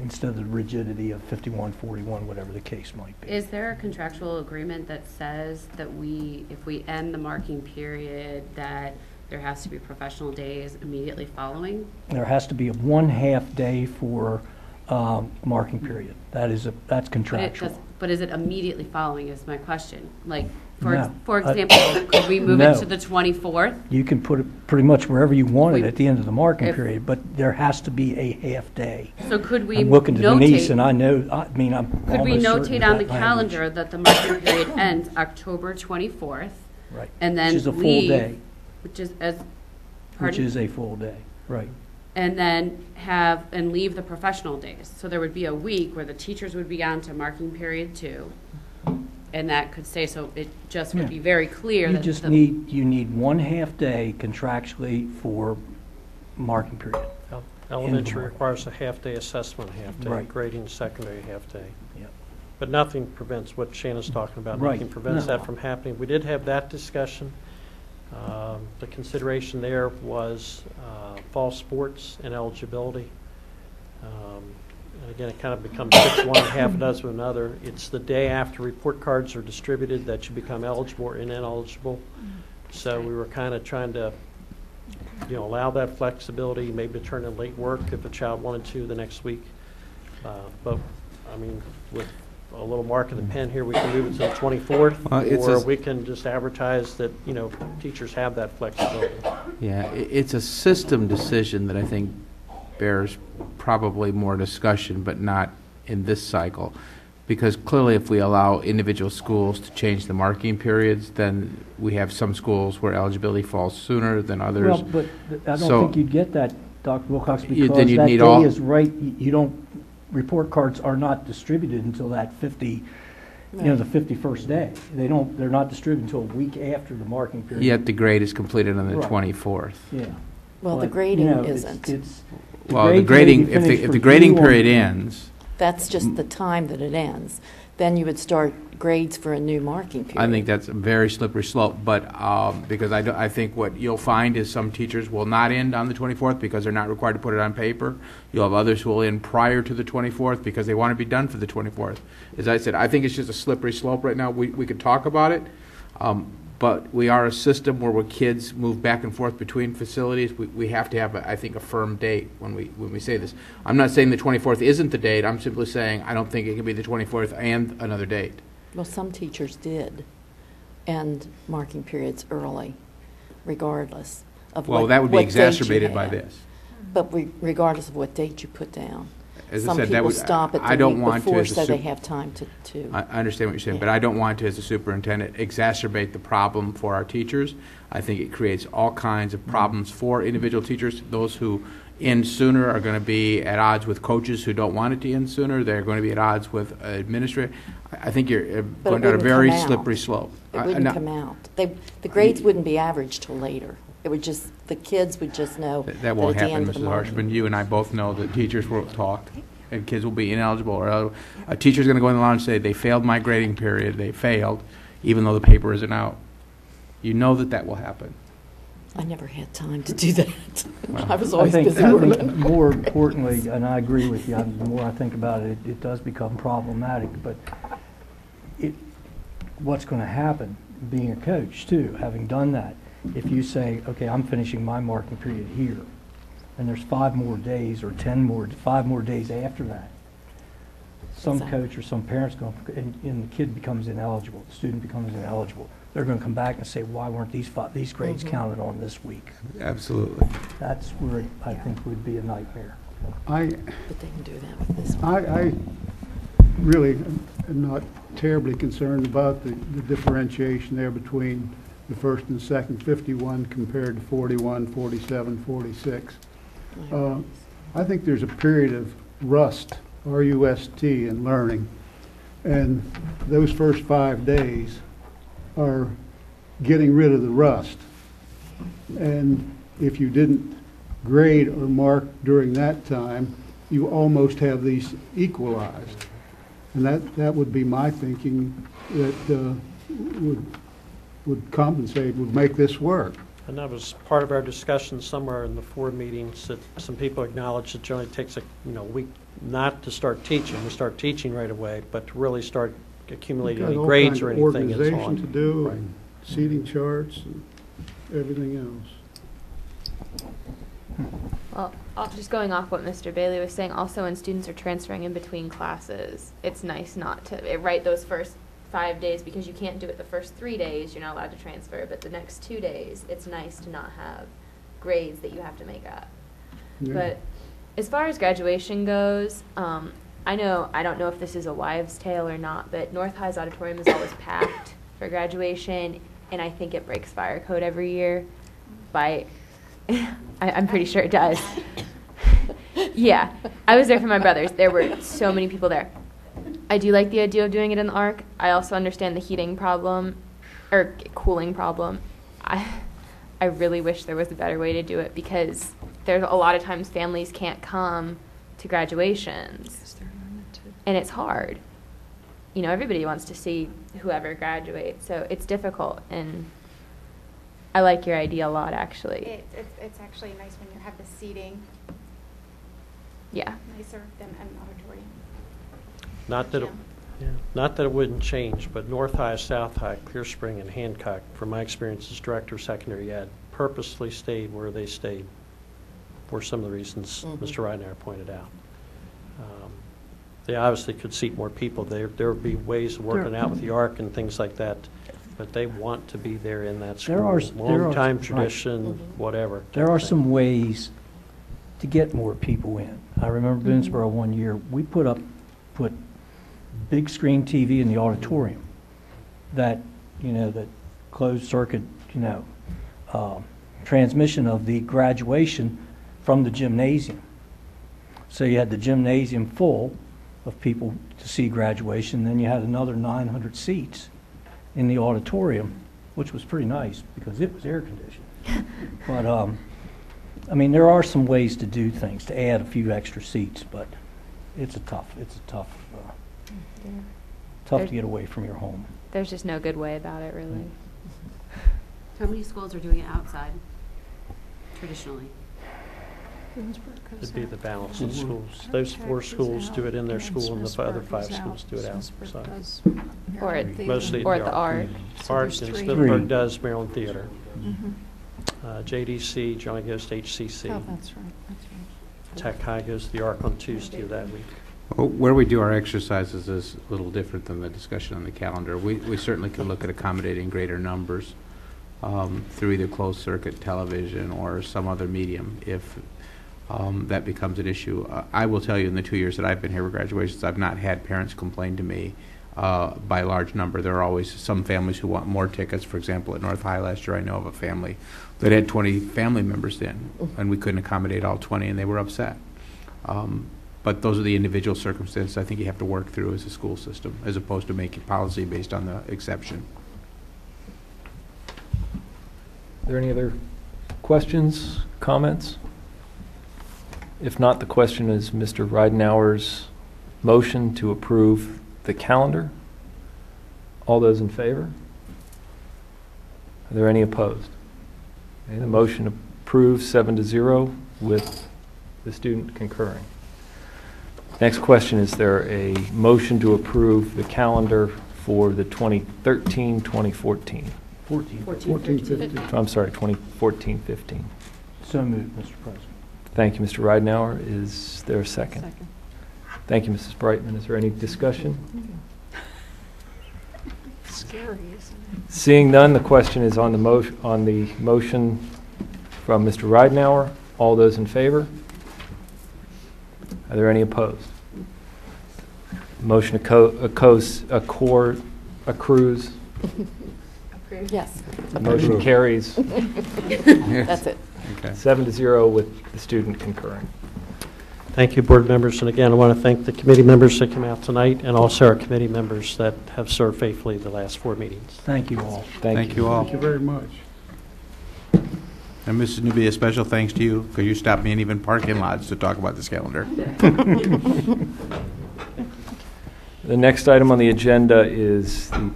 instead of the rigidity of 5141, whatever the case might be. Is there a contractual agreement that says that if we end the marking period, that there has to be professional days immediately following? There has to be a 1/2 day for marking period. That's contractual. But is it immediately following is my question. Like, No. for example, could we move No. it to the 24th? You can put it pretty much wherever you want it We- at the end of the marking if- period, but there has to be a 1/2 day. So could we I'm looking to Denise, notate, and I'm could we almost certain notate of on the that language. calendar that the marking period ends October 24th? Right. And then Which is a full leave, day. which is Which is a full day, right. and then leave the professional days. So there would be a week where the teachers would be on to marking period 2, and that could stay, so it just would Yeah. be very clear You that just you need 1/2 day contractually for marking period. Elementary requires a half-day assessment, half-day, Right. grading secondary, half-day. Yep. But nothing prevents what Shannon's talking about. Right. Nothing prevents No. that from happening. We did have that discussion. The consideration there was fall sports and eligibility. And again, it kind of becomes 6 one, half a dozen another. It's the day after report cards are distributed that you become eligible or ineligible. So we were kind of trying to, allow that flexibility, maybe to turn in late work if a child wanted to the next week. But, I mean, with a little mark in the pen here, we can move it to the 24th, or we can just advertise that, teachers have that flexibility. Yeah, it's a system decision that I think bears probably more discussion, but not in this cycle. Because clearly if we allow individual schools to change the marking periods, then we have some schools where eligibility falls sooner than others. Well, but I don't So- think you'd get that, Dr. Wilcox, Then because you'd that need day all- is right, you don't, report cards are not distributed until that 50, the 51st day. They're not distributed until a week after the marking period. Yet the grade is completed on the Right. 24th. Yeah. Well, the But, grading it's- isn't. Well, the grades may grading, be if finished the for grading you on- period ends, That's just the time that it ends. Then you would start grades for a new marking period. I think that's a very slippery slope, but because I think what you'll find is some teachers will not end on the 24th because they're not required to put it on paper. You'll have others who will end prior to the 24th because they want to be done for the 24th. As I said, I think it's just a slippery slope right now. We could talk about it, but we are a system where kids move back and forth between facilities. We have to have, I think, a firm date when we say this. I'm not saying the 24th isn't the date. I'm simply saying I don't think it can be the 24th and another date. Well, some teachers did end marking periods early, regardless of Well, what that would be what date you exacerbated by had. this. But regardless of what date you put down. As I Some said, that people would, stop at I the don't week want to, before as a so they sup- have time to. I understand what you're saying, Yeah. but I don't want to, as a superintendent, exacerbate the problem for our teachers. I think it creates all kinds of problems for individual teachers. Those who end sooner are going to be at odds with coaches who don't want it to end sooner. They're going to be at odds with administrators. I think you're But going it down a wouldn't very come out. slippery slope. It wouldn't come out. The grades wouldn't be averaged till later. It would just, the kids would just know That won't at the happen, end of the Mrs. marking. Harshman. You and I both know that teachers will talk, and kids will be ineligible. Or a teacher's going to go in the lounge and say, they failed my grading period. They failed, even though the paper isn't out. You know that will happen. I never had time to do that. Well, I was I always think busy working. more importantly, and I agree with you, the more I think about it, it does become problematic, but what's going to happen, being a coach too, having done that, if you say, okay, I'm finishing my marking period here, and there's 5 more days or 5 more days after that, some Exactly. coach or some parent's going to, and the kid becomes ineligible, the student becomes ineligible. They're going to come back and say, why weren't these grades Mhm. counted on this week? Absolutely. That's where I think would be a nightmare. I But they can do that with this one. I really am not terribly concerned about the differentiation there between the first and second 51 compared to 41, 47, 46. I think there's a period of rust, R-U-S-T, in learning, and those first 5 days are getting rid of the rust. And if you didn't grade or mark during that time, you almost have these equalized. And that would be my thinking, that would compensate, would make this work. And that was part of our discussion somewhere in the 4 meetings, that some people acknowledged it generally takes a week not to start teaching. We start teaching right away, but to really start accumulating any grades or anything. You've got all kinds of it's on. organization to do, Right. and seating charts, and everything else. Well, just going off what Mr. Bailey was saying, also when students are transferring in between classes, it's nice not to write those first 5 days, because you can't do it the first 3 days, you're not allowed to transfer, but the next 2 days, it's nice to not have grades that you have to make up. Yeah. But as far as graduation goes, I don't know if this is a wives' tale or not, but North High's auditorium is always packed for graduation, and I think it breaks fire code every year by, I'm pretty sure it does. Yeah, I was there for my brothers. There were so many people there. I do like the idea of doing it in the ARC. I also understand the heating problem, or cooling problem. I really wish there was a better way to do it, because there's a lot of times families can't come to graduations, and it's hard. Everybody wants to see whoever graduates, so it's difficult, and I like your idea a lot, actually. It's actually nice when you have the seating Yeah. nicer than an auditorium. Not that, not that it wouldn't change, but North High, South High, Clear Spring, and Hancock, from my experience as director of secondary ed, purposely stayed where they stayed for some of the reasons Mr. Reitner pointed out. They obviously could seat more people. There would be ways of working out with the ARC and things like that, but they want to be there in that school. Long-time tradition, whatever. There are some ways to get more people in. I remember Boonesboro one year, we put big screen TV in the auditorium, that closed circuit, transmission of the graduation from the gymnasium. So you had the gymnasium full of people to see graduation, then you had another 900 seats in the auditorium, which was pretty nice because it was air conditioned. But there are some ways to do things, to add a few extra seats, but it's tough to get away from your home. There's just no good way about it, really. How many schools are doing it outside, traditionally? It'd be the balance of schools. Those 4 schools do it in their school, and the other 5 schools do it outside. Or at Mostly or at the ARC. ARC, and Smithburg does Maryland Theater. JDC generally goes to HCC. Oh, that's right. Tech High goes to the ARC on Tuesday of that week. Well, where we do our exercises is a little different than the discussion on the calendar. We certainly can look at accommodating greater numbers through either closed circuit television or some other medium if that becomes an issue. I will tell you, in the 2 years that I've been here for graduations, I've not had parents complain to me by a large number. There are always some families who want more tickets. For example, at North High last year, I know of a family that had 20 family members in, and we couldn't accommodate all 20, and they were upset. But those are the individual circumstances I think you have to work through as a school system, as opposed to making policy based on the exception. Are there any other questions, comments? If not, the question is Mr. Ridenour's motion to approve the calendar. All those in favor? Are there any opposed? Okay, the motion approves 7-0 with the student concurring. Next question, is there a motion to approve the calendar for the 2013-2014? 14-15. I'm sorry, 2014-15. So moved, Mr. President. Thank you, Mr. Ridenour. Is there a second? Second. Thank you, Mrs. Brightman. Is there any discussion? Scary, isn't it? Seeing none, the question is on the motion from Mr. Ridenour. All those in favor? Are there any opposed? Motion accrues. Yes. Motion carries That's it. Okay. 7-0 with the student concurring. Thank you, board members. And again, I want to thank the committee members that came out tonight and also our committee members that have served faithfully the last 4 meetings. Thank you all. Thank you all. Thank you very much. And Mrs. Newby, a special thanks to you because you stopped me in even parking lots to talk about this calendar. The next item on the agenda is the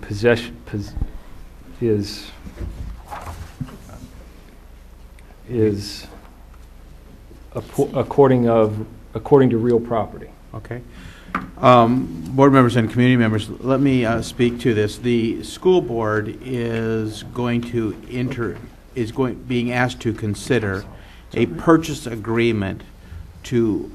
according to real property. Okay. Board members and community members, let me speak to this. The school board is being asked to consider a purchase agreement to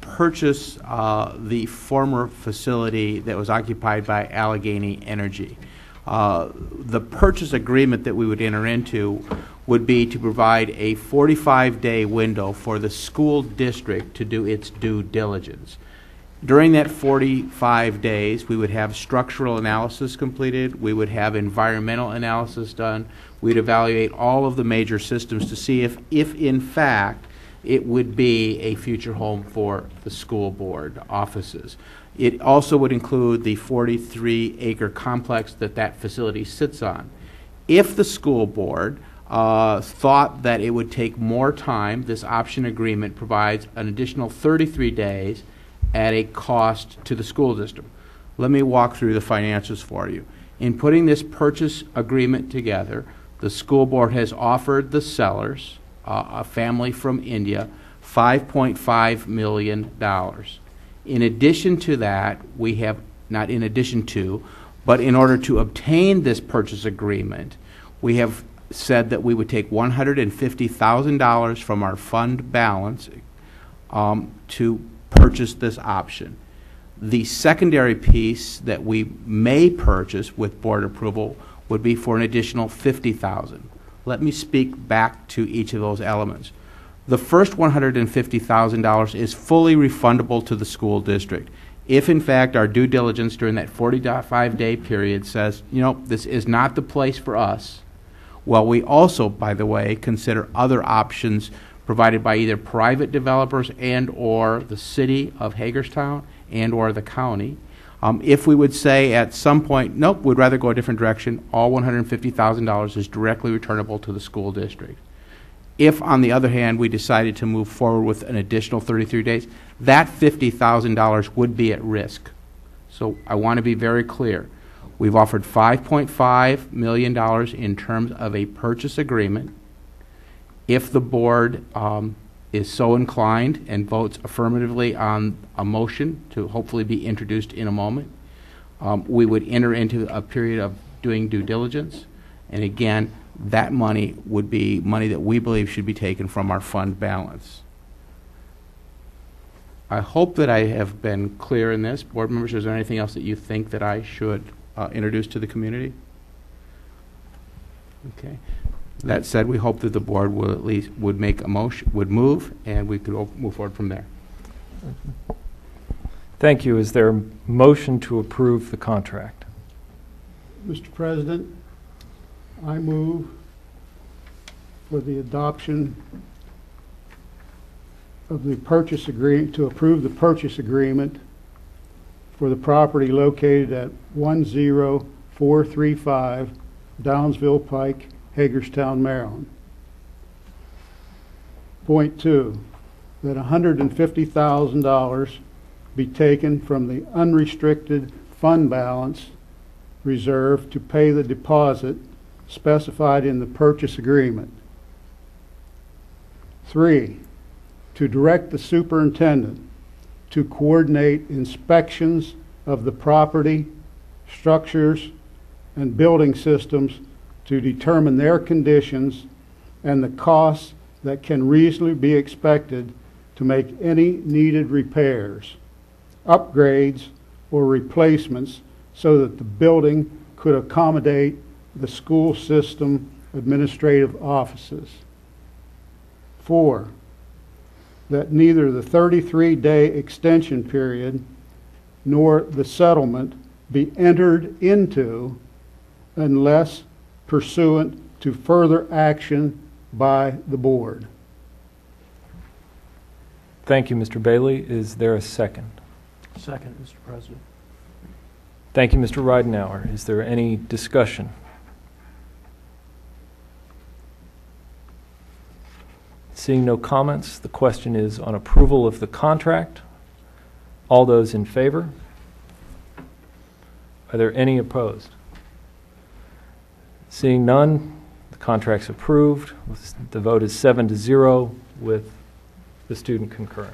purchase the former facility that was occupied by Allegheny Energy. The purchase agreement that we would enter into would be to provide a 45-day window for the school district to do its due diligence. During that 45 days, we would have structural analysis completed, we would have environmental analysis done, we'd evaluate all of the major systems to see if in fact it would be a future home for the school board offices. It also would include the 43-acre complex that facility sits on. If the school board thought that it would take more time, this option agreement provides an additional 33 days at a cost to the school district. Let me walk through the finances for you. In putting this purchase agreement together, the school board has offered the sellers, a family from India, $5.5 million. In addition to that, we have, not in addition to, but in order to obtain this purchase agreement, we have said that we would take $150,000 from our fund balance to purchase this option. The secondary piece that we may purchase with board approval would be for an additional $50,000. Let me speak back to each of those elements. The first $150,000 is fully refundable to the school district. If in fact our due diligence during that 45-day period says, you know, this is not the place for us, well, we also, by the way, consider other options provided by either private developers and or the city of Hagerstown and or the county. If we would say at some point, nope, we'd rather go a different direction, all $150,000 is directly returnable to the school district. If, on the other hand, we decided to move forward with an additional 33 days, that $50,000 would be at risk. So I want to be very clear. We've offered $5.5 million in terms of a purchase agreement. If the board is so inclined and votes affirmatively on a motion to hopefully be introduced in a moment, we would enter into a period of doing due diligence. And again, that money would be money that we believe should be taken from our fund balance. I hope that I have been clear in this. Board members, is there anything else that you think that I should introduce to the community? Okay. That said, we hope that the board will at least would make a motion, would move, and we could move forward from there. Thank you. Is there a motion to approve the contract? Mr. President, I move for the adoption of the purchase agreement, to approve the purchase agreement for the property located at 10435 Downsville Pike, Hagerstown, Maryland. Point 2, that $150,000 be taken from the unrestricted fund balance reserve to pay the deposit specified in the purchase agreement. 3, to direct the superintendent to coordinate inspections of the property, structures, and building systems to determine their conditions and the costs that can reasonably be expected to make any needed repairs, upgrades, or replacements so that the building could accommodate the school system administrative offices. 4, that neither the 33-day extension period nor the settlement be entered into unless pursuant to further action by the board. Thank you, Mr. Bailey. Is there a second? Second, Mr. President. Thank you, Mr. Ridenour. Is there any discussion? Seeing no comments, the question is on approval of the contract. All those in favor? Are there any opposed? Seeing none, the contract's approved. The vote is 7-0 with the student concurring.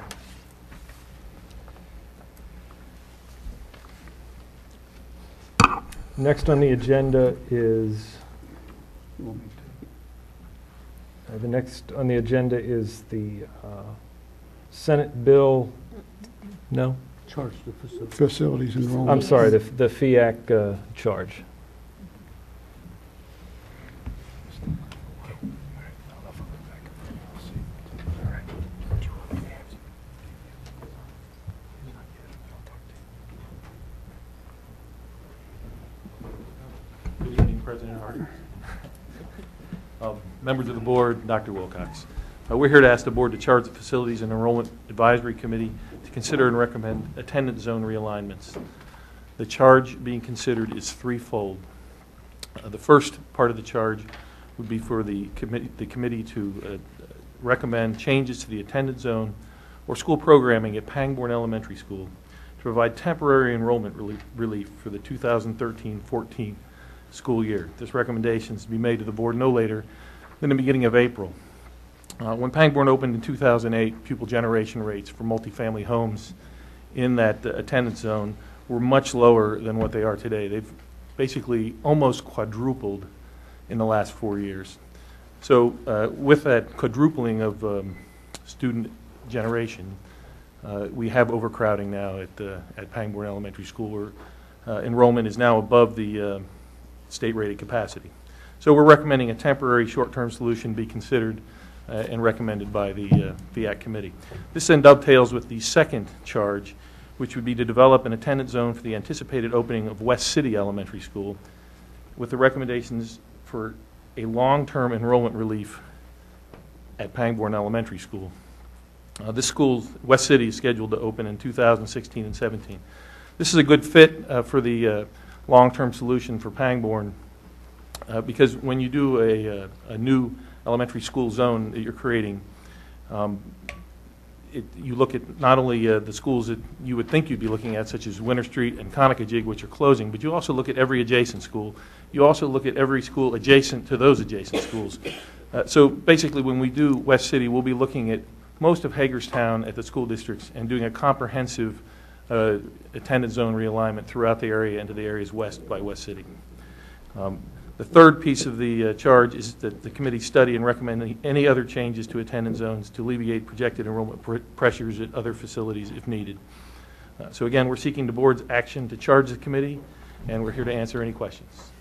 Next on the agenda is the Senate bill. No? Charge the facility. Facilities enrollment. I'm sorry, the FIAC charge. Good evening, President Hart. Members of the board, Dr. Wilcox. We're here to ask the board to charge the Facilities and Enrollment Advisory Committee to consider and recommend attendance zone realignments. The charge being considered is threefold. The first part of the charge would be for the committee to recommend changes to the attendance zone or school programming at Pangbourne Elementary School to provide temporary enrollment relief for the 2013-14 school year. This recommendation is to be made to the board no later than the beginning of April. When Pangbourne opened in 2008, pupil generation rates for multifamily homes in that attendance zone were much lower than what they are today. They've basically almost quadrupled in the last 4 years. So with that quadrupling of student generation, we have overcrowding now at Pangbourne Elementary School, where enrollment is now above the state-rated capacity. So we're recommending a temporary short-term solution be considered and recommended by the FIAC committee. This then dovetails with the second charge, which would be to develop an attendance zone for the anticipated opening of West City Elementary School, with the recommendations for a long-term enrollment relief at Pangbourne Elementary School. This school, West City, is scheduled to open in 2016 and 17. This is a good fit for the long-term solution for Pangbourne because when you do a new elementary school zone that you're creating, you look at not only the schools that you would think you'd be looking at, such as Winter Street and Conicajig, which are closing, but you also look at every adjacent school. You also look at every school adjacent to those adjacent schools. So basically, when we do West City, we'll be looking at most of Hagerstown at the school districts and doing a comprehensive attendance zone realignment throughout the area into the areas west by West City. The third piece of the charge is that the committee study and recommend any other changes to attendance zones to alleviate projected enrollment pressures at other facilities if needed. So again, we're seeking the board's action to charge the committee, and we're here to answer any questions.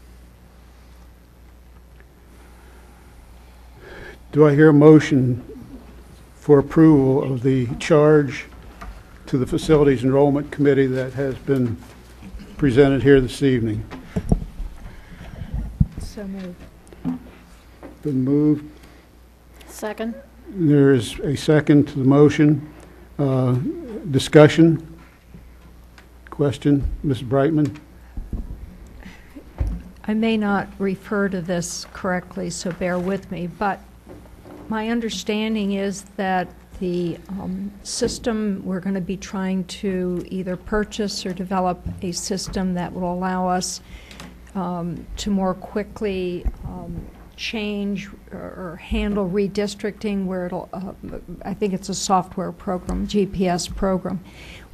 Do I hear a motion for approval of the charge to the Facilities Enrollment Committee that has been presented here this evening? So moved. Been moved. Second. There is a second to the motion. Discussion? Question? Ms. Brightman? I may not refer to this correctly, so bear with me, but my understanding is that the system, we're going to be trying to either purchase or develop a system that will allow us to more quickly change or handle redistricting, where it'll, I think it's a software program, GPS program.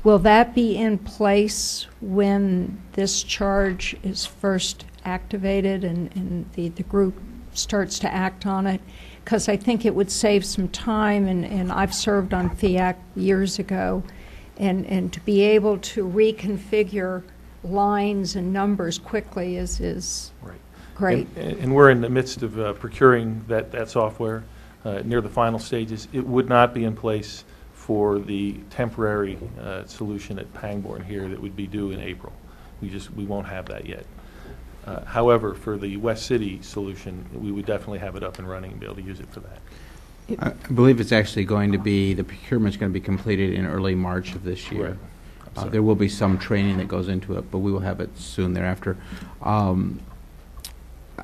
Will that be in place when this charge is first activated and the group starts to act on it? Because I think it would save some time, and I've served on FIAC years ago, and to be able to reconfigure lines and numbers quickly is right. Great. And we're in the midst of procuring that software near the final stages. It would not be in place for the temporary solution at Pangbourne here that would be due in April. We won't have that yet. However, for the West City solution, we would definitely have it up and running and be able to use it for that. I believe it's actually going to be, the procurement's going to be completed in early March of this year. Right. There will be some training that goes into it, but we will have it soon thereafter.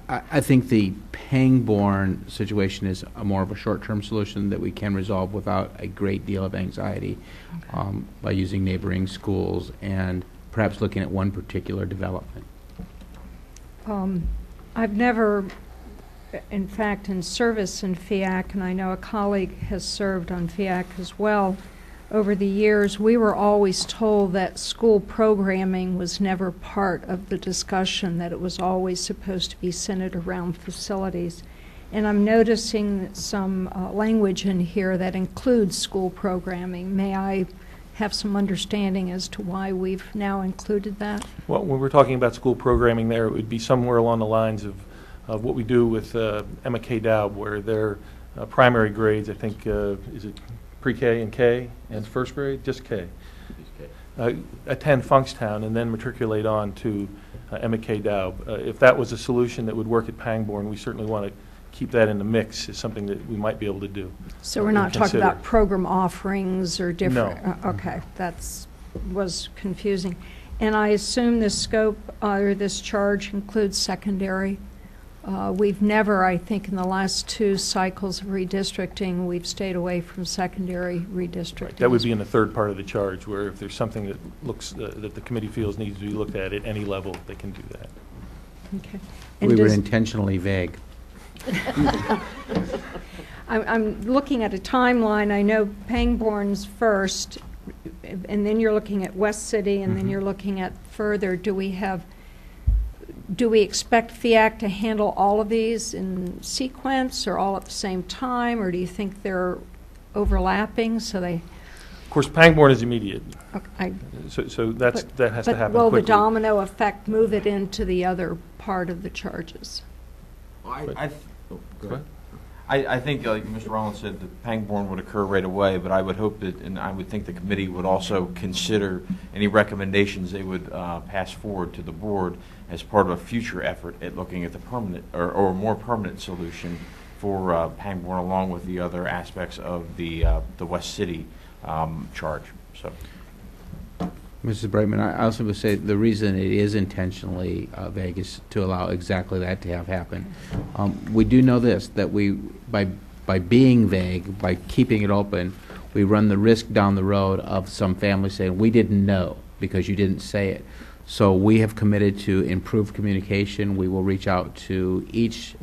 I think the Pangbourne situation is more of a short-term solution that we can resolve without a great deal of anxiety by using neighboring schools and perhaps looking at one particular development. I've never, in fact, in service in FIAC, and I know a colleague has served on FIAC as well, over the years, we were always told that school programming was never part of the discussion, that it was always supposed to be centered around facilities. And I'm noticing some language in here that includes school programming. May I have some understanding as to why we've now included that? Well, when we're talking about school programming there, it would be somewhere along the lines of what we do with Emma K. Daub, where their primary grades, I think, is it pre-K and K, and first grade, just K. Attend Funkstown and then matriculate on to Emma K. Daub. If that was a solution that would work at Pangbourne, we certainly want to keep that in the mix as something that we might be able to do. So we're not talking about program offerings or different? No. Okay, was confusing. And I assume this scope or this charge includes secondary? We've never, I think, in the last 2 cycles of redistricting, we've stayed away from secondary redistricting. Right. That would be in the third part of the charge, where if there's something that looks that the committee feels needs to be looked at any level, they can do that. Okay. We were intentionally vague. I'm looking at a timeline. I know Pangbourne's first, and then you're looking at West City, and then you're looking at further. Do we expect FIAC to handle all of these in sequence or all at the same time, or do you think they're overlapping so they... Of course, Pangbourne is immediate. Okay. So that has to happen quickly. Will the domino effect move it into the other part of the charges? I think, like Mr. Rollins said, that Pangbourne would occur right away, but I would hope that, and I would think the committee would also consider any recommendations they would pass forward to the board as part of a future effort at looking at the permanent or more permanent solution for Pangbourne, along with the other aspects of the West City charge. So. Mrs. Brightman, I also would say the reason it is intentionally vague is to allow exactly that to have happen. We do know this, that we, by being vague, by keeping it open, we run the risk down the road of some families saying, we didn't know because you didn't say it. So we have committed to improved communication. We will reach out to each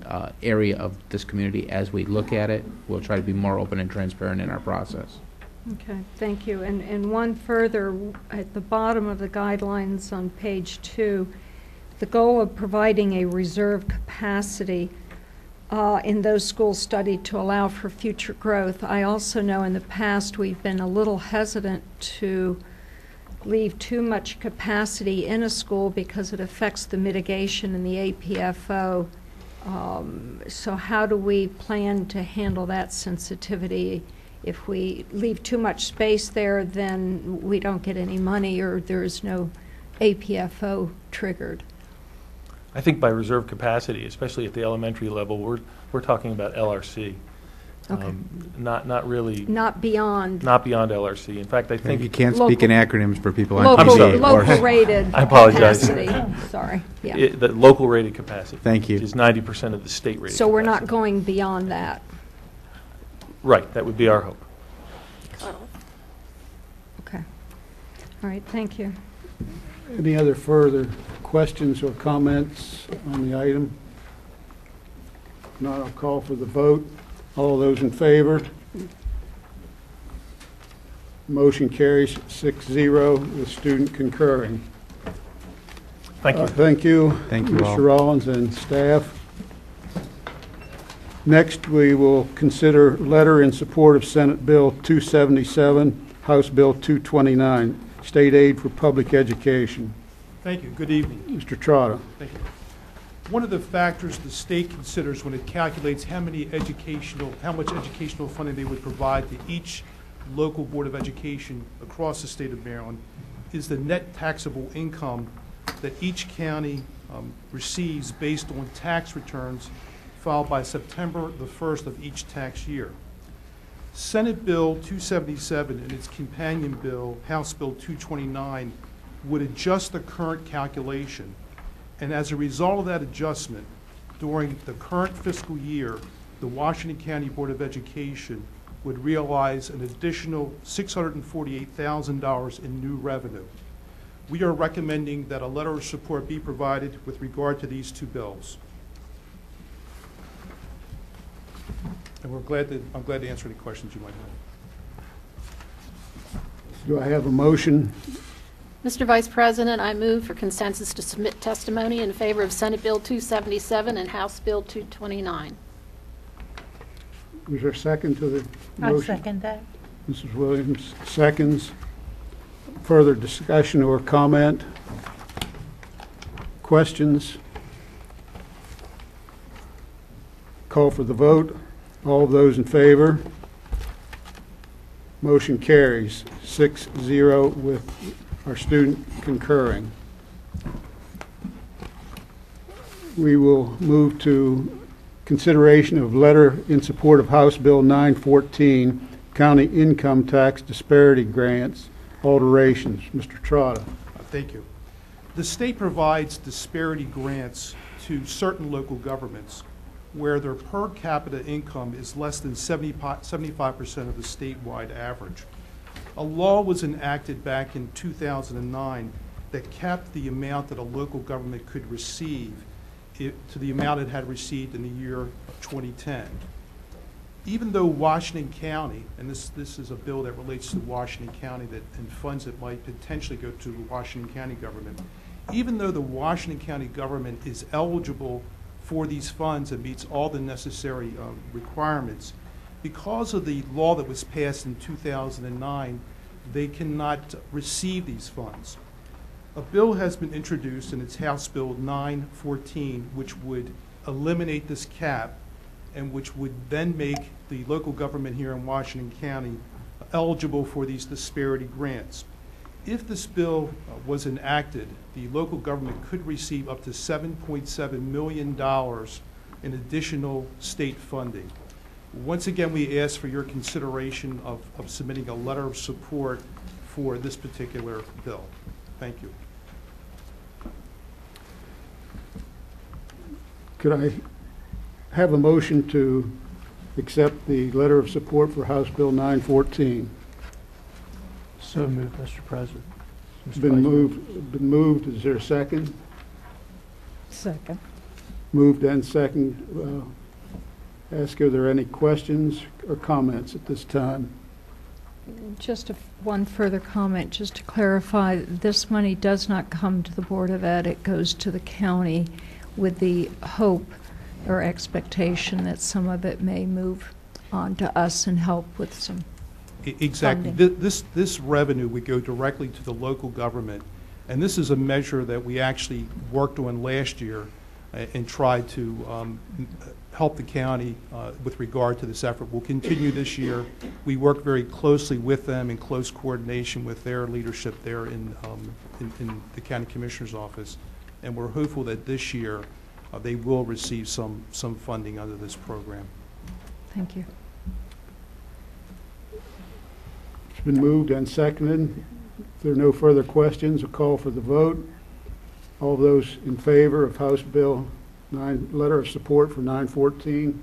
area of this community as we look at it. We'll try to be more open and transparent in our process. Okay, thank you. And one further, at the bottom of the guidelines on page 2, the goal of providing a reserve capacity in those schools studied to allow for future growth. I also know in the past we've been a little hesitant to leave too much capacity in a school because it affects the mitigation in the APFO. So how do we plan to handle that sensitivity? If we leave too much space there, then we don't get any money or there is no APFO triggered. I think by reserve capacity, especially at the elementary level, we're talking about LRC. Okay. Not really. Not beyond. Not beyond LRC. In fact, I think you can't speak in acronyms for people on TV. Local rated. I apologize. Capacity. Sorry. Yeah. The local rated capacity. Thank you. Which is 90% of the state rated. So we're capacity. not going beyond that. Right. That would be our hope. Okay. All right. Thank you. Any other further questions or comments on the item? If not, I'll call for the vote. All those in favor? Motion carries 6-0 with student concurring. Thank you. Thank you. Thank you, Mr. Rollins and staff. Next, we will consider letter in support of Senate Bill 277, House Bill 229, State Aid for Public Education. Thank you. Good evening. Mr. Trotta. Thank you. One of the factors the state considers when it calculates how much educational funding they would provide to each local Board of Education across the state of Maryland is the net taxable income that each county receives based on tax returns filed by September the 1st of each tax year. Senate Bill 277 and its companion bill, House Bill 229, would adjust the current calculation, and as a result of that adjustment, during the current fiscal year, the Washington County Board of Education would realize an additional $648,000 in new revenue. We are recommending that a letter of support be provided with regard to these two bills. And I'm glad to answer any questions you might have. Do I have a motion? Mr. Vice President, I move for consensus to submit testimony in favor of Senate Bill 277 and House Bill 229. Was there a second to the motion? I second that. Mrs. Williams seconds. Further discussion or comment? Questions? Call for the vote. All of those in favor? Motion carries 6-0 with our student concurring. We will move to consideration of letter in support of House Bill 914, County Income Tax Disparity Grants, alterations. Mr. Trotta. Thank you. The state provides disparity grants to certain local governments where their per capita income is less than 75% of the statewide average. A law was enacted back in 2009 that capped the amount that a local government could receive to the amount it had received in the year of 2010. Even though Washington County, and this is a bill that relates to Washington County and funds that might potentially go to the Washington County government, even though the Washington County government is eligible for these funds and meets all the necessary requirements, because of the law that was passed in 2009, they cannot receive these funds. A bill has been introduced, and it's House Bill 914, which would eliminate this cap and which would then make the local government here in Washington County eligible for these disparity grants. If this bill was enacted, the local government could receive up to $7.7 million in additional state funding. Once again, we ask for your consideration of submitting a letter of support for this particular bill. Thank you. Could I have a motion to accept the letter of support for House Bill 914? So moved, Mr. President. It's been moved. Is there a second? Second. Moved and second. Ask, are there any questions or comments at this time? Just one further comment, just to clarify, this money does not come to the Board of Ed, it goes to the county with the hope or expectation that some of it may move on to us and help with some Exactly. funding. This revenue would go directly to the local government, and this is a measure that we actually worked on last year and tried to help the county with regard to this effort. We'll continue this year. We work very closely with them in close coordination with their leadership there in the county commissioner's office, and we're hopeful that this year they will receive some funding under this program. Thank you. It's been moved and seconded. If there are no further questions, a call for the vote. All those in favor of House Bill 9, letter of support for 914.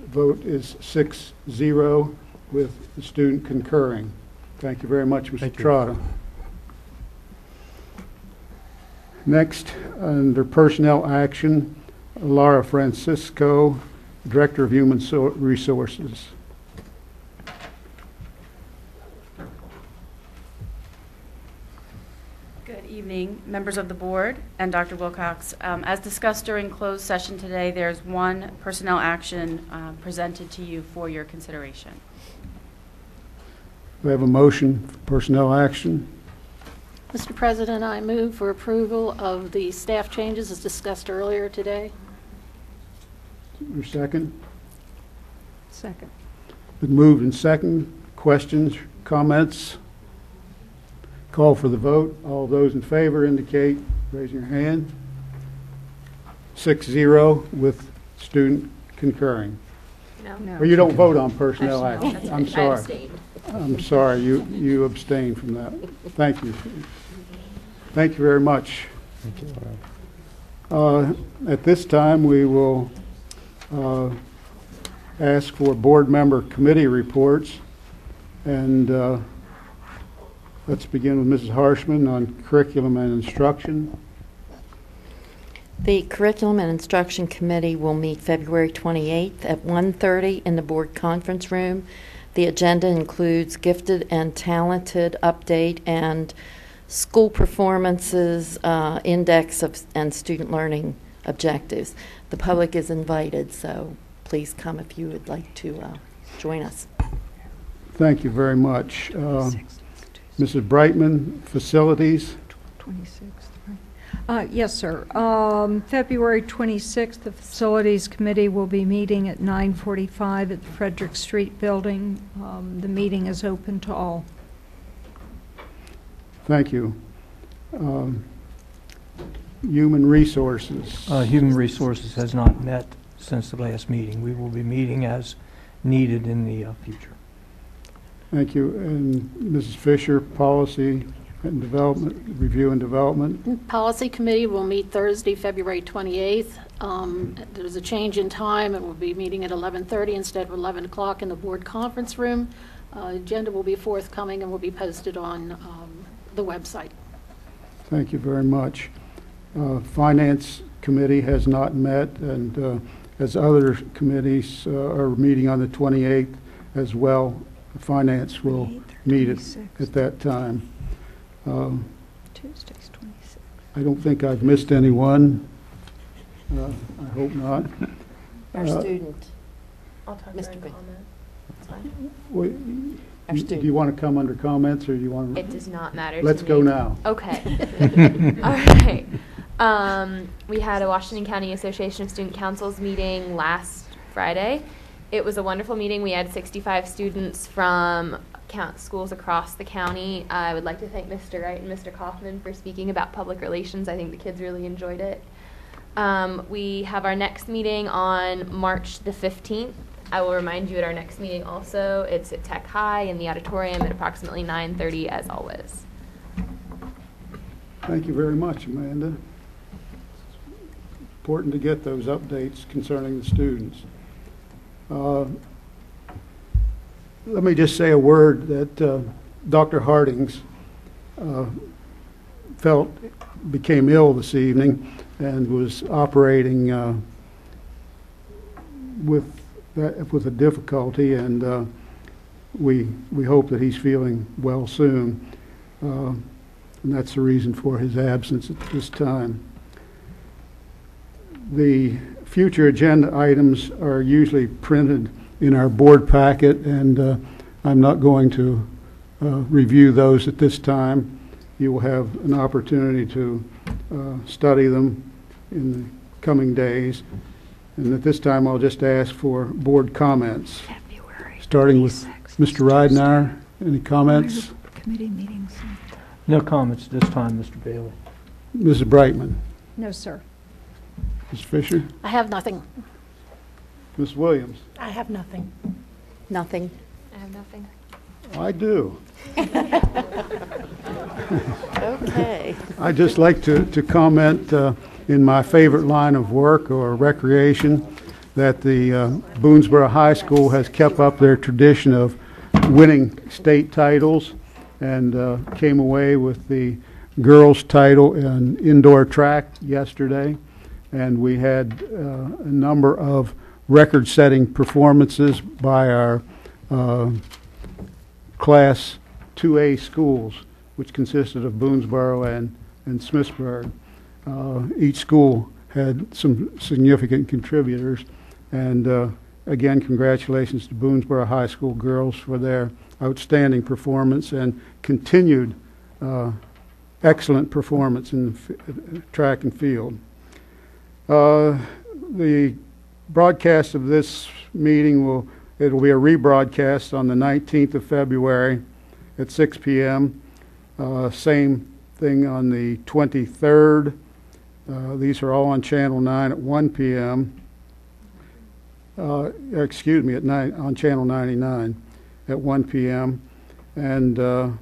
Vote is 6-0 with the student concurring. Thank you very much, Mr. Trotta. Next, under personnel action, Laura Francisco, Director of Human Resources. Good evening, members of the board and Dr. Wilcox. As discussed during closed session today, there's one personnel action presented to you for your consideration. We have a motion for personnel action. Mr. President, I move for approval of the staff changes as discussed earlier today. Your second? Second. Been moved and second. Questions, comments? Call for the vote. All those in favor indicate, raise your hand. 6-0 with student concurring. No. Or you don't vote on personnel action. That's I'm right. I sorry. abstained. I'm sorry, you abstained from that. Thank you. Thank you very much. At this time, we will ask for board member committee reports. And let's begin with Mrs. Harshman on curriculum and instruction. The Curriculum and Instruction Committee will meet February 28th at 1:30 in the board conference room. The agenda includes gifted and talented update and school performances, index and student learning objectives. The public is invited, so please come if you would like to join us. Thank you very much. Mrs. Brightman, facilities. 26th, right? Yes, sir. February 26th, the Facilities Committee will be meeting at 9:45 at the Frederick Street Building. The meeting is open to all. Thank you. Human Resources. Human Resources has not met since the last meeting. We will be meeting as needed in the future. Thank you. And Mrs. Fisher, Policy and Development, Review and Development. Policy Committee will meet Thursday, February 28th. There's a change in time. It will be meeting at 11:30 instead of 11 o'clock in the board conference room. Agenda will be forthcoming and will be posted on the website. Thank you very much. Finance Committee has not met, and as other committees are meeting on the 28th as well, Finance will meet at that time. Tuesday's 26th. I don't think I've missed anyone. I hope not. Our student. I'll talk Mr. during Green. comment. That's fine. Well, Our do student. you want to come under comments, or do you want to? It does not matter to Let's me. go now. Okay. All right. We had a Washington County Association of Student Councils meeting last Friday. It was a wonderful meeting. We had 65 students from schools across the county. I would like to thank Mr. Wright and Mr. Kaufman for speaking about public relations. I think the kids really enjoyed it. We have our next meeting on March the 15th. I will remind you at our next meeting also. It's at Tech High in the auditorium at approximately 9:30 as always. Thank you very much, Amanda. Important to get those updates concerning the students. Let me just say a word that Dr. Hardings became ill this evening and was operating with a difficulty, and we hope that he's feeling well soon. And that's the reason for his absence at this time. The future agenda items are usually printed in our board packet, and I'm not going to review those at this time. You will have an opportunity to study them in the coming days. And at this time, I'll just ask for board comments. Starting with Mr. Ridenour. Any comments? Committee meetings. No comments this time, Mr. Bailey. Mrs. Brightman. No, sir. Ms. Fisher. I have nothing. Ms. Williams. I have nothing. Nothing. I have nothing. I do. Okay. I'd just like to comment in my favorite line of work, or recreation, that the Boonesboro High School has kept up their tradition of winning state titles, and came away with the girls' title in indoor track yesterday. And we had a number of record-setting performances by our Class 2A schools, which consisted of Boonesboro and Smithsburg. Each school had some significant contributors, and again, congratulations to Boonesboro High School girls for their outstanding performance and continued excellent performance in the track and field. The broadcast of this meeting will It will be a rebroadcast on the 19th of February at 6 p.m. Same thing on the 23rd. These are all on Channel 9 at 1 p.m. Excuse me, on Channel 99 at 1 p.m. And the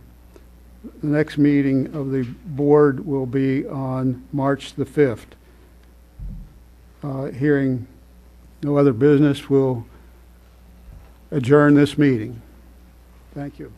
next meeting of the board will be on March the 5th. Hearing no other business, we'll adjourn this meeting. Thank you.